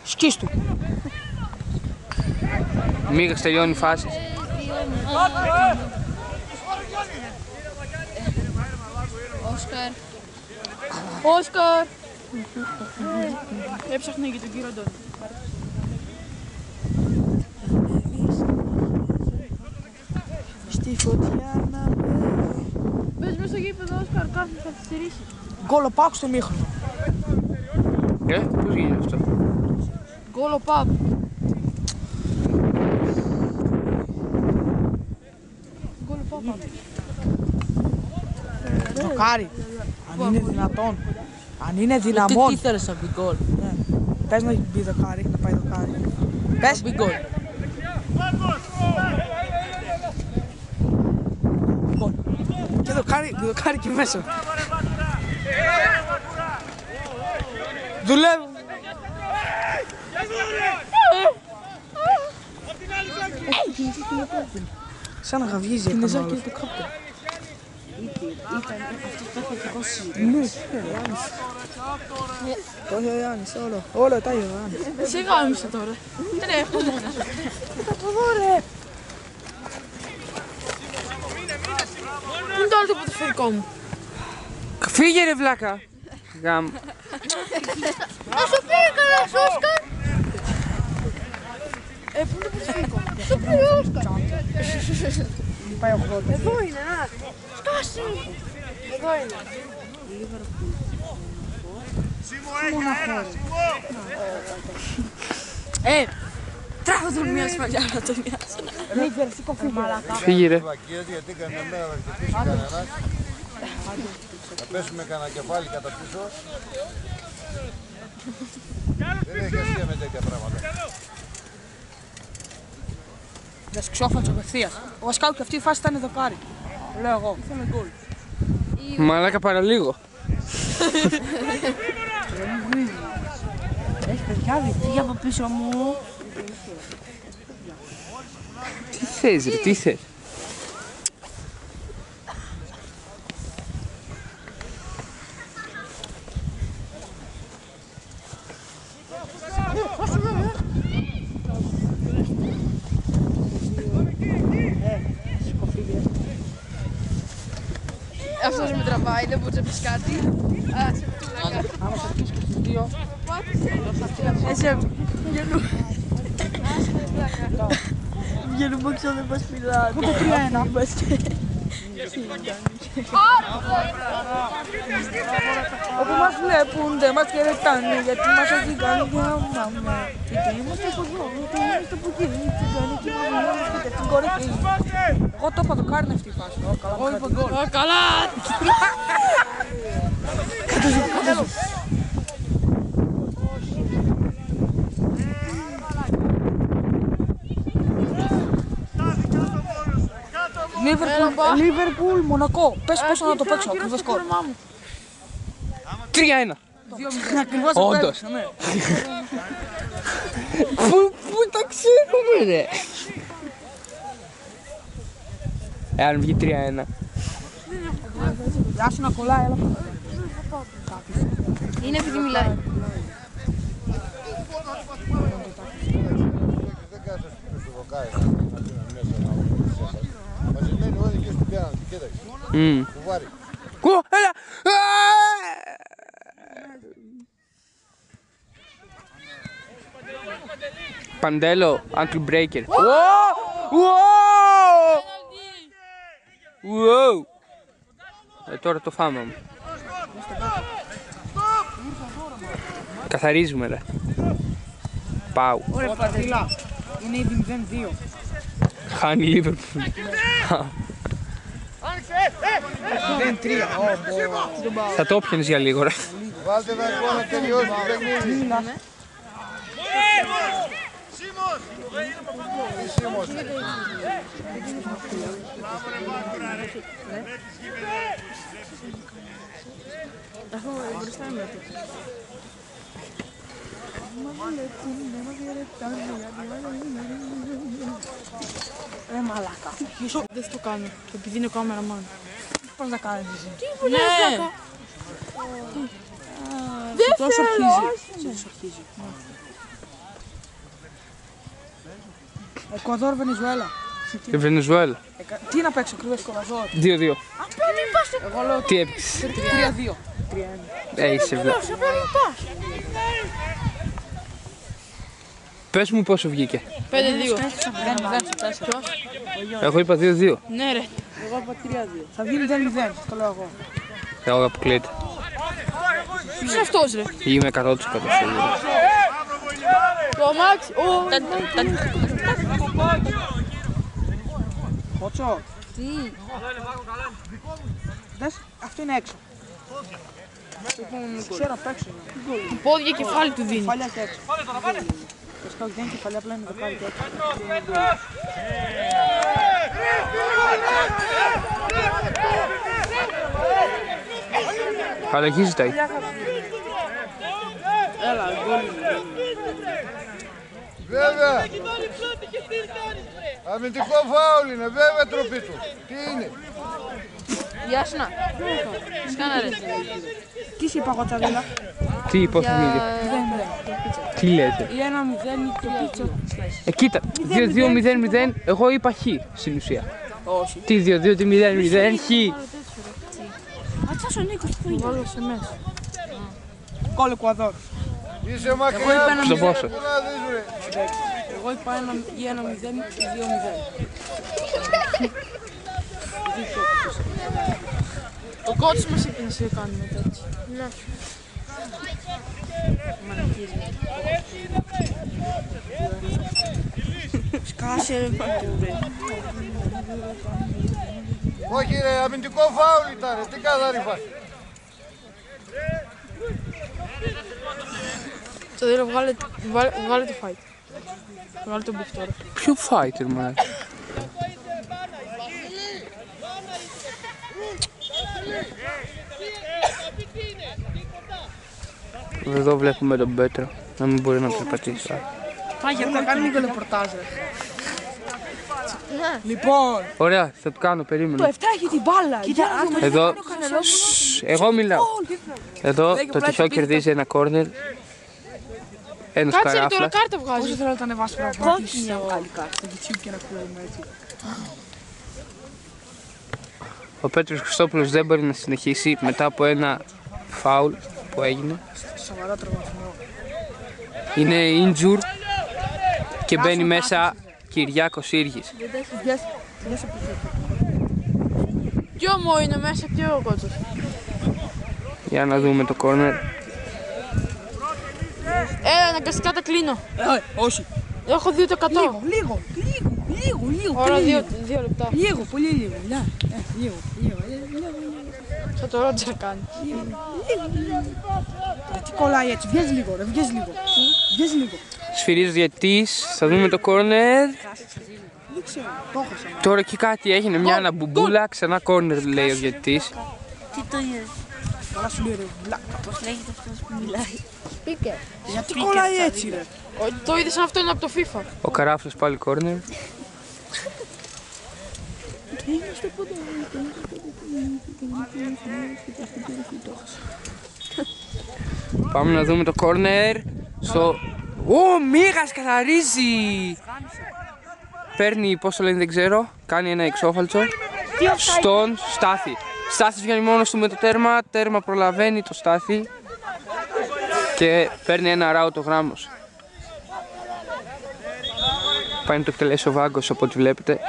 Σκίστου. Μίγας τελειώνει η φάση. Όσκαρ. Όσκαρ. Έψαχνε και τον κύριο Αντώνη. Στη φωτιά να με. Πες μες στο γήπεδο, Όσκαρ, κάποιος θα τη στηρίσει. Γκολ ο Πάκ στο μήχρονο. Πώς γίνεται αυτό? Γκολ ο Παπ. Γκολ ο Παπ. Δοκάρι. Αν είναι δυνατόν. Αν είναι Τι δυναμόν. θέλεις να μπει γκολ. Πες να μπει δοκάρι, να πάει δοκάρι. Πες. Μπει γκολ. Και δοκάρι και μέσα. Δουλεύω. Σαν να γαβγίζει έκανε όλο. Ναι, όχι ο Ιάννης, όλο τα ίδια ο Ιάννης. Σε γάμισε τώρα. Δεν έχω μόνο. Από εδώ ρε. Πού είναι το άλλο το ποδοσφαιρικό μου. Φύγε ρε βλάκα. Γάμ. Να σου πει κανένας Όσκαρ. Πού είναι το ποδοσφαιρικό. Σου πει ο Όσκαρ. Πάει 80. Εδώ είναι, να. Στάση. Εδώ είναι. Τράβω τον μία σφαλιά να τον μοιάσω. Νίκερ, σήκω φύγε. Φύγε ρε. Γιατί κανένα μέρα θα χτυπήσει κανένας. Θα πέσουμε κανένα κεφάλι κατά πίσω. Δεν έχει αστεία με τέτοια πράγματα. Δες ξόφατς απευθείας. Ο Βασκάου και αυτή η φάση ήταν δοκάρι. Λέω εγώ. Ήθελε γκολ. Μαλάκα παραλίγο. Έχει παιδιά, φύγε από πίσω μου. Τι θες ρε, τι θες. Αυτός με τραβάει, δεν μπορεί να πεις κάτι. Άμα σε πεις και στους δύο. Εσύ βγαίνουμε έξω, δεν μας μιλάνε. Πού το 3-1. Όπου μας βλέπουν δεν μας χαιρετάνε γιατί μας έχει κάνει για μάμα. Γιατί είμαστε από εδώ, γιατί είμαστε από εκεί. Τι είμαστε και την κορυφή. Εγώ το είπα, δοκάρι είναι αυτή η φάση. Εγώ είπα γκολ. Καλά! Λίβερπουλ, Μονακό. Πες πόσο να το παίξω, ακριβώς σκορ. 3-1. Ακριβώς Όντως. Πού τα ξέρουμε ρε. Εάν βγει 3-1. Γεια σου να κολλάει, έλα. Είναι επειδή μιλάει. Δεν κάθεσαι στο δοκάρι να δίνουν μέσα να βρουν. Μαζεμένοι όλοι και στην πιάνα, κοίταξε. Κουβάρι. Έλα. Παντέλο, ankle breaker. Τώρα το φάμε μου. Καθαρίζουμε ρε. Πάου. Ωραία Παρτίλα, είναι ήδη 0-2. Χάνει η Λίβερπουλ. 0-3. Θα το πιάνεις για λίγο ρε. Βάλτε ένα γκολ να τελειώσει το παιχνίδι. Σίμος. Μαλάκα. Δεν θα το κάνω, επειδή είναι κάμεραμαν. Πώς να κάνεις εσύ. Τι που λέει πλάκα. Τόσο αρχίζει. Εκουαδόρ, Βενεζουέλα. Βενεζουέλα. Τι να παίξω, ακριβώς Εκουαδόρ. 2-2. Εγώ λέω Τι έπαιξες. 3-2. Είσαι βλά. Πες μου πόσο βγήκε. 5-2. Εγώ είπα 2-2. Ναι ρε. Εγώ είπα 3-2. Θα βγει 0-0, το λέω εγώ. Εγώ αποκλείεται. Ποιος είναι αυτός ρε. Είμαι 100% σίγουρα. Το αμάξι. Κότσο. Τι. Δες, αυτό είναι έξω. Ξέρω απ' έξω. Πόδια κεφάλι του δίνει. Κεφάλια και έξω. Φυσικά δεν είναι κεφάλια, απλά είναι δοκάρι και έξω. Αλλαγή ζητάει. Έλα, γκολ. Βέβαια. Αμυντικό φάουλ είναι, βέβαια τροπή του. Τι είναι. Γεια σου να. Σκάνα ρε. Τι σου είπα εγώ Τσαβίλα. Τι είπα στο βίντεο. Τι λέτε. Ή 1-0 ή το πίτσο. Κοίτα, 2-2-0-0, εγώ είπα χ στην ουσία. Όχι. Τι 2-2, τι 0-0, χ. Ατσάς ο Νίκος, πού είναι. Βάλω σε μέσα. Γκολ Εκουαδόρ. Είσαι μακριά. Στο πόσο. Εγώ είπα ή 1-0 ή 2-0. Ο κότσος μας είπε να σε κάνουμε τέτοιο. Ναι. Σκάσε ρε πατούρε. Όχι ρε, αμυντικό φάουλ ήταν, τι καθαρή φάση. Τσαδίρα, βγάλε το fight. Βγάλε το μπιφ τώρα. Ποιο fighter, μάνα. Εδώ βλέπουμε τον Πέτρο, να μην μπορεί να περπατήσει. Πάγια, θα κάνει λίγο ρεπορτάζ ρε. Λοιπόν. Ωραία, θα το κάνω, περίμενε. Το 7 έχει την μπάλα. Εδώ, εγώ μιλάω. Εδώ το τυχαίο κερδίζει ένα κόρνερ. Ένας κάτσε ρε, τώρα καράφλας. κάρτα βγάζει. Όσο θέλω να τα ανεβάσω πραγματικά να βγάλει κάρτα στο YouTube και να κλαίουμε έτσι. Ο Πέτρος Χριστόπουλος δεν μπορεί να συνεχίσει μετά από ένα φάουλ που έγινε. Σοβαρά τραυματισμό. Είναι injured και μπαίνει μέσα Κυριάκος Ήργης. Κι όμω είναι μέσα και ο κότσος. Για να δούμε το κόρνερ. Αναγκαστικά τα κλείνω. Όχι. Έχω 2%. Λίγο. Ωραία, 2 λεπτά. Λίγο, πολύ λίγο. Λίγο. Θα το Ρότζερ κάνει. Τι κολλάει έτσι, βγες λίγο ρε, βγες λίγο. Σφυρίζει ο διαιτητής, θα δούμε το κόρνερ. Δεν ξέρω, το έχασα. Τώρα εκεί κάτι έγινε, μια αναμπουμπούλα, ξανά κόρνερ λέει ο διαιτητής. Τι το είδες? Καλά σου λέει ρε, βλάκα. Πώς λέγεται αυτός που μιλάει? Speaker. Γιατί κολλάει έτσι ρε. Το είδες αυτό είναι από το FIFA. Ο Καράφλος πάλι κόρνερ. Πάμε να δούμε το κόρνερ. Ω, Μίγας καθαρίζει! Παίρνει, πώς το λένε δεν ξέρω, κάνει ένα εξώφαλτσο στον Στάθη. Στάθης βγαίνει μόνος του με το τέρμα, τέρμα προλαβαίνει το Στάθη και παίρνει ένα ράουτο γράμμος. Πάει να το εκτελέσει ο Βάγκος από ό,τι βλέπετε.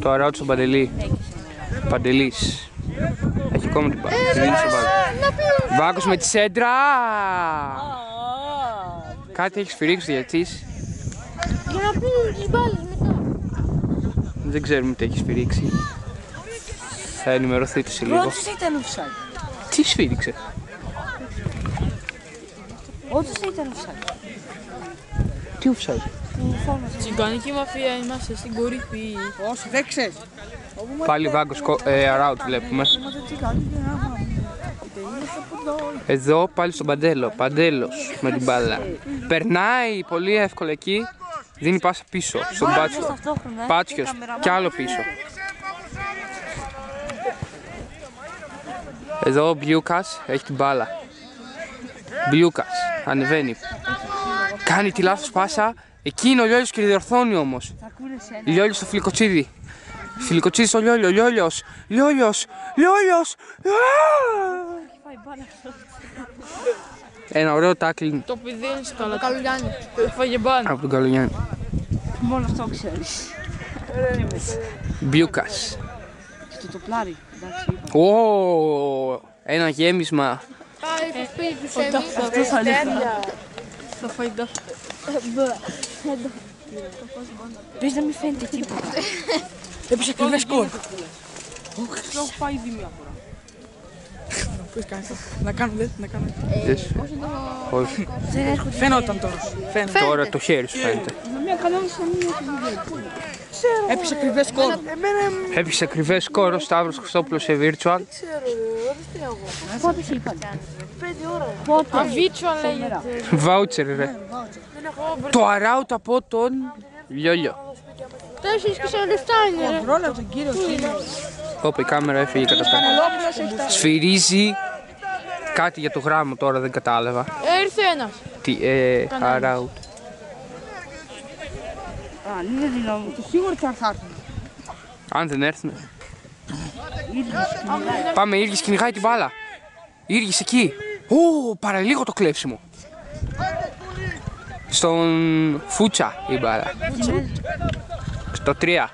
Το αράουτ στον Παντελή. Παντελής. Έχει ακόμα την μπάλα. Τη δίνει στον Βάγκο. Βάγκος με τη σέντρα. Κάτι έχει σφυρίξει ο διαιτητής. Για να πίνουν τις μπάλες μετά. Δεν ξέρουμε τι έχει σφυρίξει. Θα ενημερωθείτε σε λίγο. Όντως ήταν offside. Τι σφύριξε? Όντως ήταν offside. Τι offside? Τσιγκανική μαφία είμαστε στην κορυφή. Όχι, δεν ξέρεις. Πάλι Βάγκος αράουτ βλέπουμε. Εδώ πάλι στον Παντέλο. Παντέλος με την μπάλα. Περνάει πολύ εύκολα εκεί. Δίνει πάσα πίσω στον Πάτσιο. Πάτσιος κι άλλο πίσω. Εδώ ο Μπιούκας έχει την μπάλα. Μπιούκας ανεβαίνει. Κάνει τη λάθος πάσα. Εκεί είναι ο Λιόλιος και διορθώνει όμως. Λιόλιος στο Φιλικοτσίδη. Φιλικοτσίδη στο Λιόλιο. Λιόλιος. Ένα ωραίο τάκλινγκ. Το πηδίνεις καλά. Καλογιάννη. Φάγε μπάνα. Από τον Καλογιάννη. Μόνο αυτό ξέρεις. Μπιούκας. Στο το πλάρι, εντάξει είπα. Ω, ένα γέμισμα. Πάει στο σπίτι του Σέμι. Αυτό θα λέει. Θα φάει ντάφ. Πες να μην φαίνεται τίποτα. Έπεισε ακριβές σκορ. Το έχω πάει ήδη μια φορά. Πώς κάνεις, να κάνουμε. Όχι. Δεν έρχονται. Φαίνονταν τώρα. Τώρα το χέρι σου φαίνεται. Μια κανόνισα μην έχει. Έπεισε ακριβές σκορ. Έπεισε ακριβές σκορ ο Σταύρος Χριστόπουλος σε virtual. Πότε σε είπαν. 5 ώρα. Αβίτσουα λέγεται. Βάουτσερ ρε. Το αράουτ από τον Λιόλιο. 4:47 είναι ρε. Πρόλαβε τον κύριο Κύριο. Όπα η κάμερα έφυγε κατά τα. Σφυρίζει κάτι για το γράμμο τώρα δεν κατάλαβα. Ήρθε ένας. Τι αράουτ. Αν είναι δυνάμει, το σίγουρα θα έρθουν. Αν δεν έρθουν. Πάμε, Ήργης κυνηγάει την μπάλα. Ήργης εκεί. Ω, παραλίγο το κλέψιμο. Στον Φούτσα η μπάλα. Στο 3.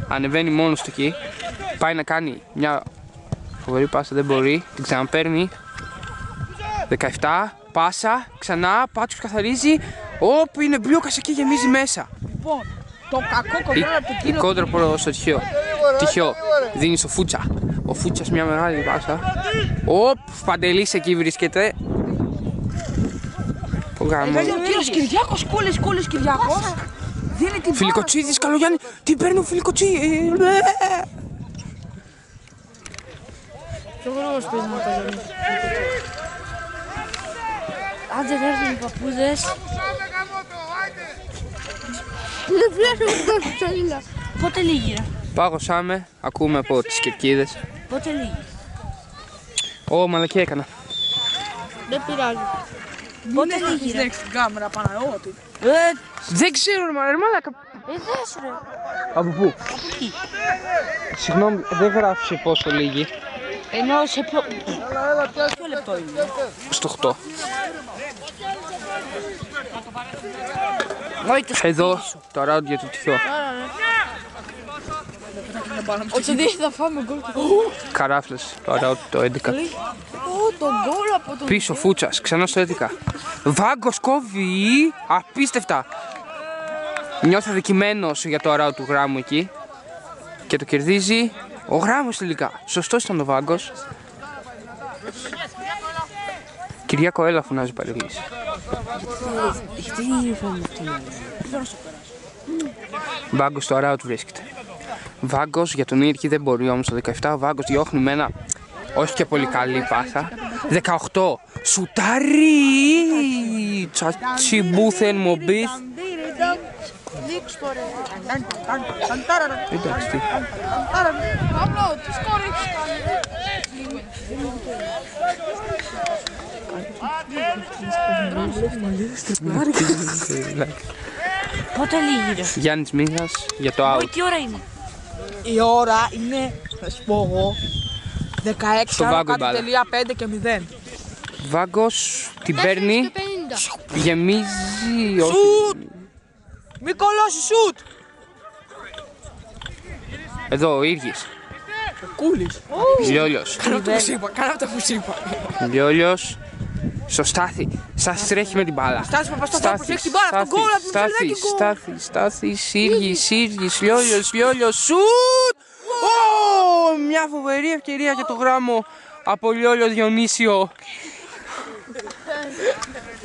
Ανεβαίνει μόνος του εκεί. Πάει να κάνει μια φοβερή πάσα, δεν μπορεί. Την ξαναπαίρνει. 17. Πάσα. Ξανά. Πάτσος καθαρίζει. Όπ, είναι μπλούκας εκεί, γεμίζει μέσα. Λοιπόν, το κακό κοντρόλ από το Η κύριο. κόντρα προς το τυχαίο. Δίνει στο Φούτσα. Ο Φούτσας μια μεγάλη πάσα. Όπ, Παντελής εκεί βρίσκεται. Ο κύριος Κυριάκος, κόλλες Κυριάκος. Δίνει την Φιλικοτσίδης, Καλογιάννη, τι παίρνει ο Φιλικοτσίδης. Πιο γρήγορος παίζει να Καλογιάννη. Άντε δεν έρθουν οι παππούδες. Δεν βλέπω τον Τσαλίλα. Πότε λίγη ρε. Πάγωσάμε, ακούμε από τις κερκίδες. Πότε λίγη. Ω, μαλακή έκανα. Δεν πειράζει. Πότε λίγη ρε. την κάμερα Παναγιώτη. Δεν ξέρω, ρε μαλάκα. Δες ρε. Από πού? Συγγνώμη, δεν γράφει πόσο λίγη. Ενώ σε ποιο λεπτό είναι. Στο 8. Εδώ, το ράουντ για το τυχαίο. Όχι δεν θα φάμε γκολ. Καράφλες, το ράουντ το 11. Το γκολ από τον... Πίσω Φούτσας, ξανά στο 11. Βάγκος κόβει, απίστευτα. Νιώθω αδικημένος για το ράουντ του Γράμμου εκεί. Και το κερδίζει ο Γράμμος τελικά. Σωστός ήταν ο Βάγκος. Κυριάκο, έλα, φωνάζει Παρελής. Βάγκος στο ράουτ βρίσκεται. Βάγκος για τον Ήρκη δεν μπορεί όμως το 17. Ο Βάγκος διώχνει με ένα όχι και πολύ καλή πάσα. 18. Σουτάρι! Τσατσιμπούθεν μομπίθ. Εντάξει τι. Παύλο, τι σκορ έχεις κάνει. Πότε λίγη ρε. Γιάννης Μίχας για το out. Τι ώρα είναι. Η ώρα είναι, θα σου πω εγώ, 16 Στο άλλο Βάγκο η κάτι μπάλα. τελεία 5 και 0. Βάγκος την παίρνει, 50. γεμίζει. όχι. Σουτ! Μη κολώσει σουτ! Εδώ ο Ήρκης. Κούλης. Λιόλιος. Κάνα αυτό που σου είπα, κάνα αυτό που σου είπα. Λιόλιος. Στο Στάθη. Στάθης τρέχει με την μπάλα. Στάθης Παπασταθόπουλος έχει την μπάλα, αυτόν γκολ, από τον Μητσοτάκη γκολ. Στάθης, Σύργης, Λιόλιος, σουτ! Μια φοβερή ευκαιρία για το Γράμμο από Λιόλιο Διονύσιο.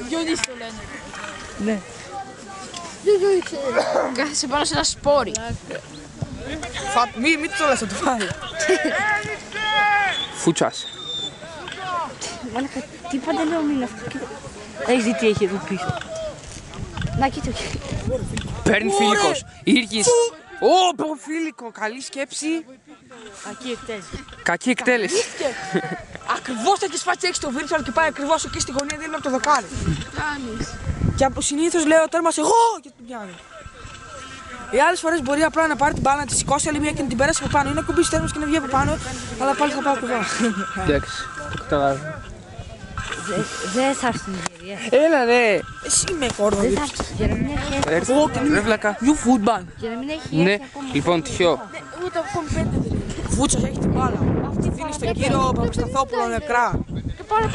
Διονύση το λένε. Ναι. Κάθεσαι πάνω σε ένα σπόρι. Μη το λες να το φάει. Φούτσας. Μάλακα, τι παντελόνι είναι αυτό. Έχεις δει τι έχει εδώ πίσω. Να κοίτα. Παίρνει Φίλικος. Ήρκης. Φίλικο. Καλή σκέψη. Κακή εκτέλεση. Κακή εκτέλεση. Ακριβώς τέτοιες φάτσες έχεις το virtual και πάει ακριβώς εκεί στη γωνία δίπλα από το δοκάρι. Και από συνήθως λέω τέρμας εγώ και την πιάνω. Οι άλλες φορές μπορεί απλά να πάρει την μπάλα, να τη σηκώσει άλλη μία και να την περάσει από πάνω ή να κουμπίσει τέρμας και να βγει από πάνω, αλλά πάλι θα πάω κουβά. Εντάξει, το καταλάβω. Δεν θα έρθει στην Νιγηρία. Έλα ρε. Εσύ με κόρδο. Δεν θα έρθει. Για να μην έχει έρθει. Έρθει. Ρε βλάκα. You football. Για να μην έχει Ναι, έρθει ακόμα. λοιπόν τυχαίο. Ούτε ακόμη 5 δεν είναι. Φούτσας έχει την μπάλα. Δίνει στον κύριο Παπασταθόπουλο νεκρά. Και πάρε.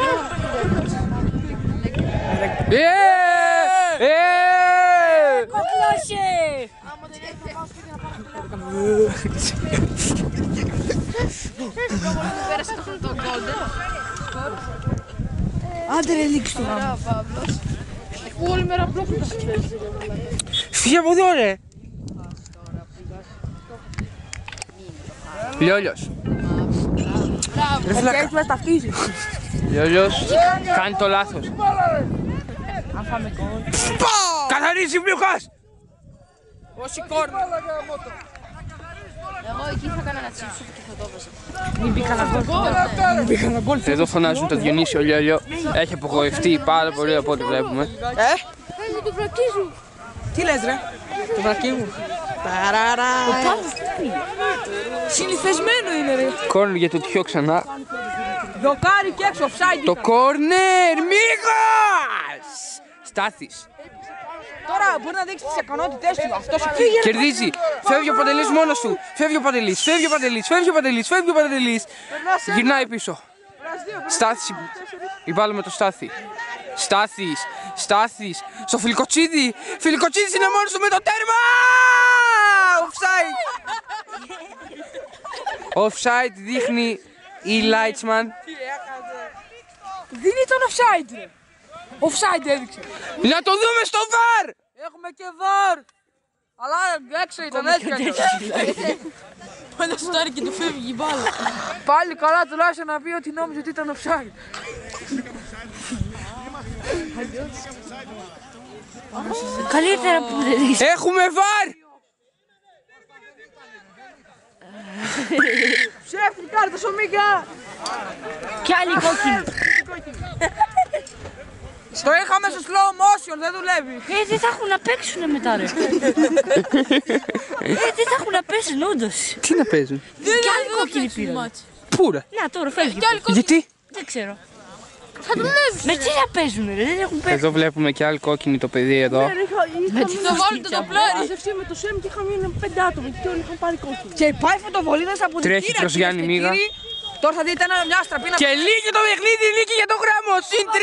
Κοκλώσε! Άμα δεν έχει να πάω σπίτι να πάρω. Πέρασε το κόντερ. Άντε ρε λήξει το γάμο. Ωραία, Παύλος. Έχω όλη μέρα μπλόκο τα παίζει. Φύγε από εδώ ρε. Λιόλιος. Ρε βλάκα. Με ταυτίζει. Λιόλιος κάνει το λάθος. Αν φάμε κόλ. Καθαρίζει Μπλούκας. Όχι κόρνο. Εγώ εκεί θα έκανα ένα τσίψο και θα το έβαζα. Μην μπήκα γκολ. Εδώ φωνάζουν το Διονύσιο Λιόλιο. Έχει απογοητευτεί πάρα πολύ από ό,τι βλέπουμε. Παίζει το βρακί σου. Τι λες ρε. Το βρακί μου. Ταραρα. Συνηθισμένο είναι ρε. Κόρνερ για το τυχαίο ξανά. Δοκάρι και έξω, offside. Το κόρνερ Μίγας! Στάθης. Τώρα μπορεί να δείξει τις ικανότητές του. Αυτός φύγε. Κερδίζει. Φεύγει ο Παντελής μόνος του. Φεύγει ο Παντελής. Φεύγει ο Παντελής. Φεύγει ο Παντελής. Φεύγει ο Παντελής. Γυρνάει πίσω. Στάθης. Η μπάλα με το Στάθη. Στάθης. Στο Φιλικοτσίδη. Φιλικοτσίδης είναι μόνος του με το τέρμα. Offside. Offside δείχνει η Λάιτσμαν. Δεν ήταν offside, ρε. Offside έδειξε. Να το δούμε στο VAR. Έχουμε και VAR. Αλλά έξω ήταν έτσι. Πάντα στο και του φεύγει η μπάλα. Πάλι καλά τουλάχιστον να πει ότι νόμιζε ότι ήταν offside. Καλύτερα που δεν είσαι. Έχουμε VAR. Ψεύτη κάρτα στο Μίκα. Κι άλλη κόκκινη. Το είχαμε στο slow motion, δεν δουλεύει. Δεν θα έχουν να παίξουν μετά, ρε. Δεν θα έχουν να παίξουν, όντως. Τι να παίζουν. Κι άλλη κόκκινη πήραν. Πού ρε. Να τώρα φεύγει. Γιατί. Δεν ξέρω. Θα δουλεύει. Με τι να παίζουν, ρε. Δεν έχουν παίξει. Εδώ βλέπουμε και άλλη κόκκινη το παιδί εδώ. Το βάλετε το πλάρι. Με το ΣΕΜ και είχαμε 5 άτομα και όλοι είχαν πάρει κόκκινη. Και πάει φωτοβολίδας από την Τρέχει προς Γιάννη Μίγα. Τώρα θα δείτε μια στραπή να... Και λύγει το παιχνίδι, νίκη για το γράμμο. Συν 3.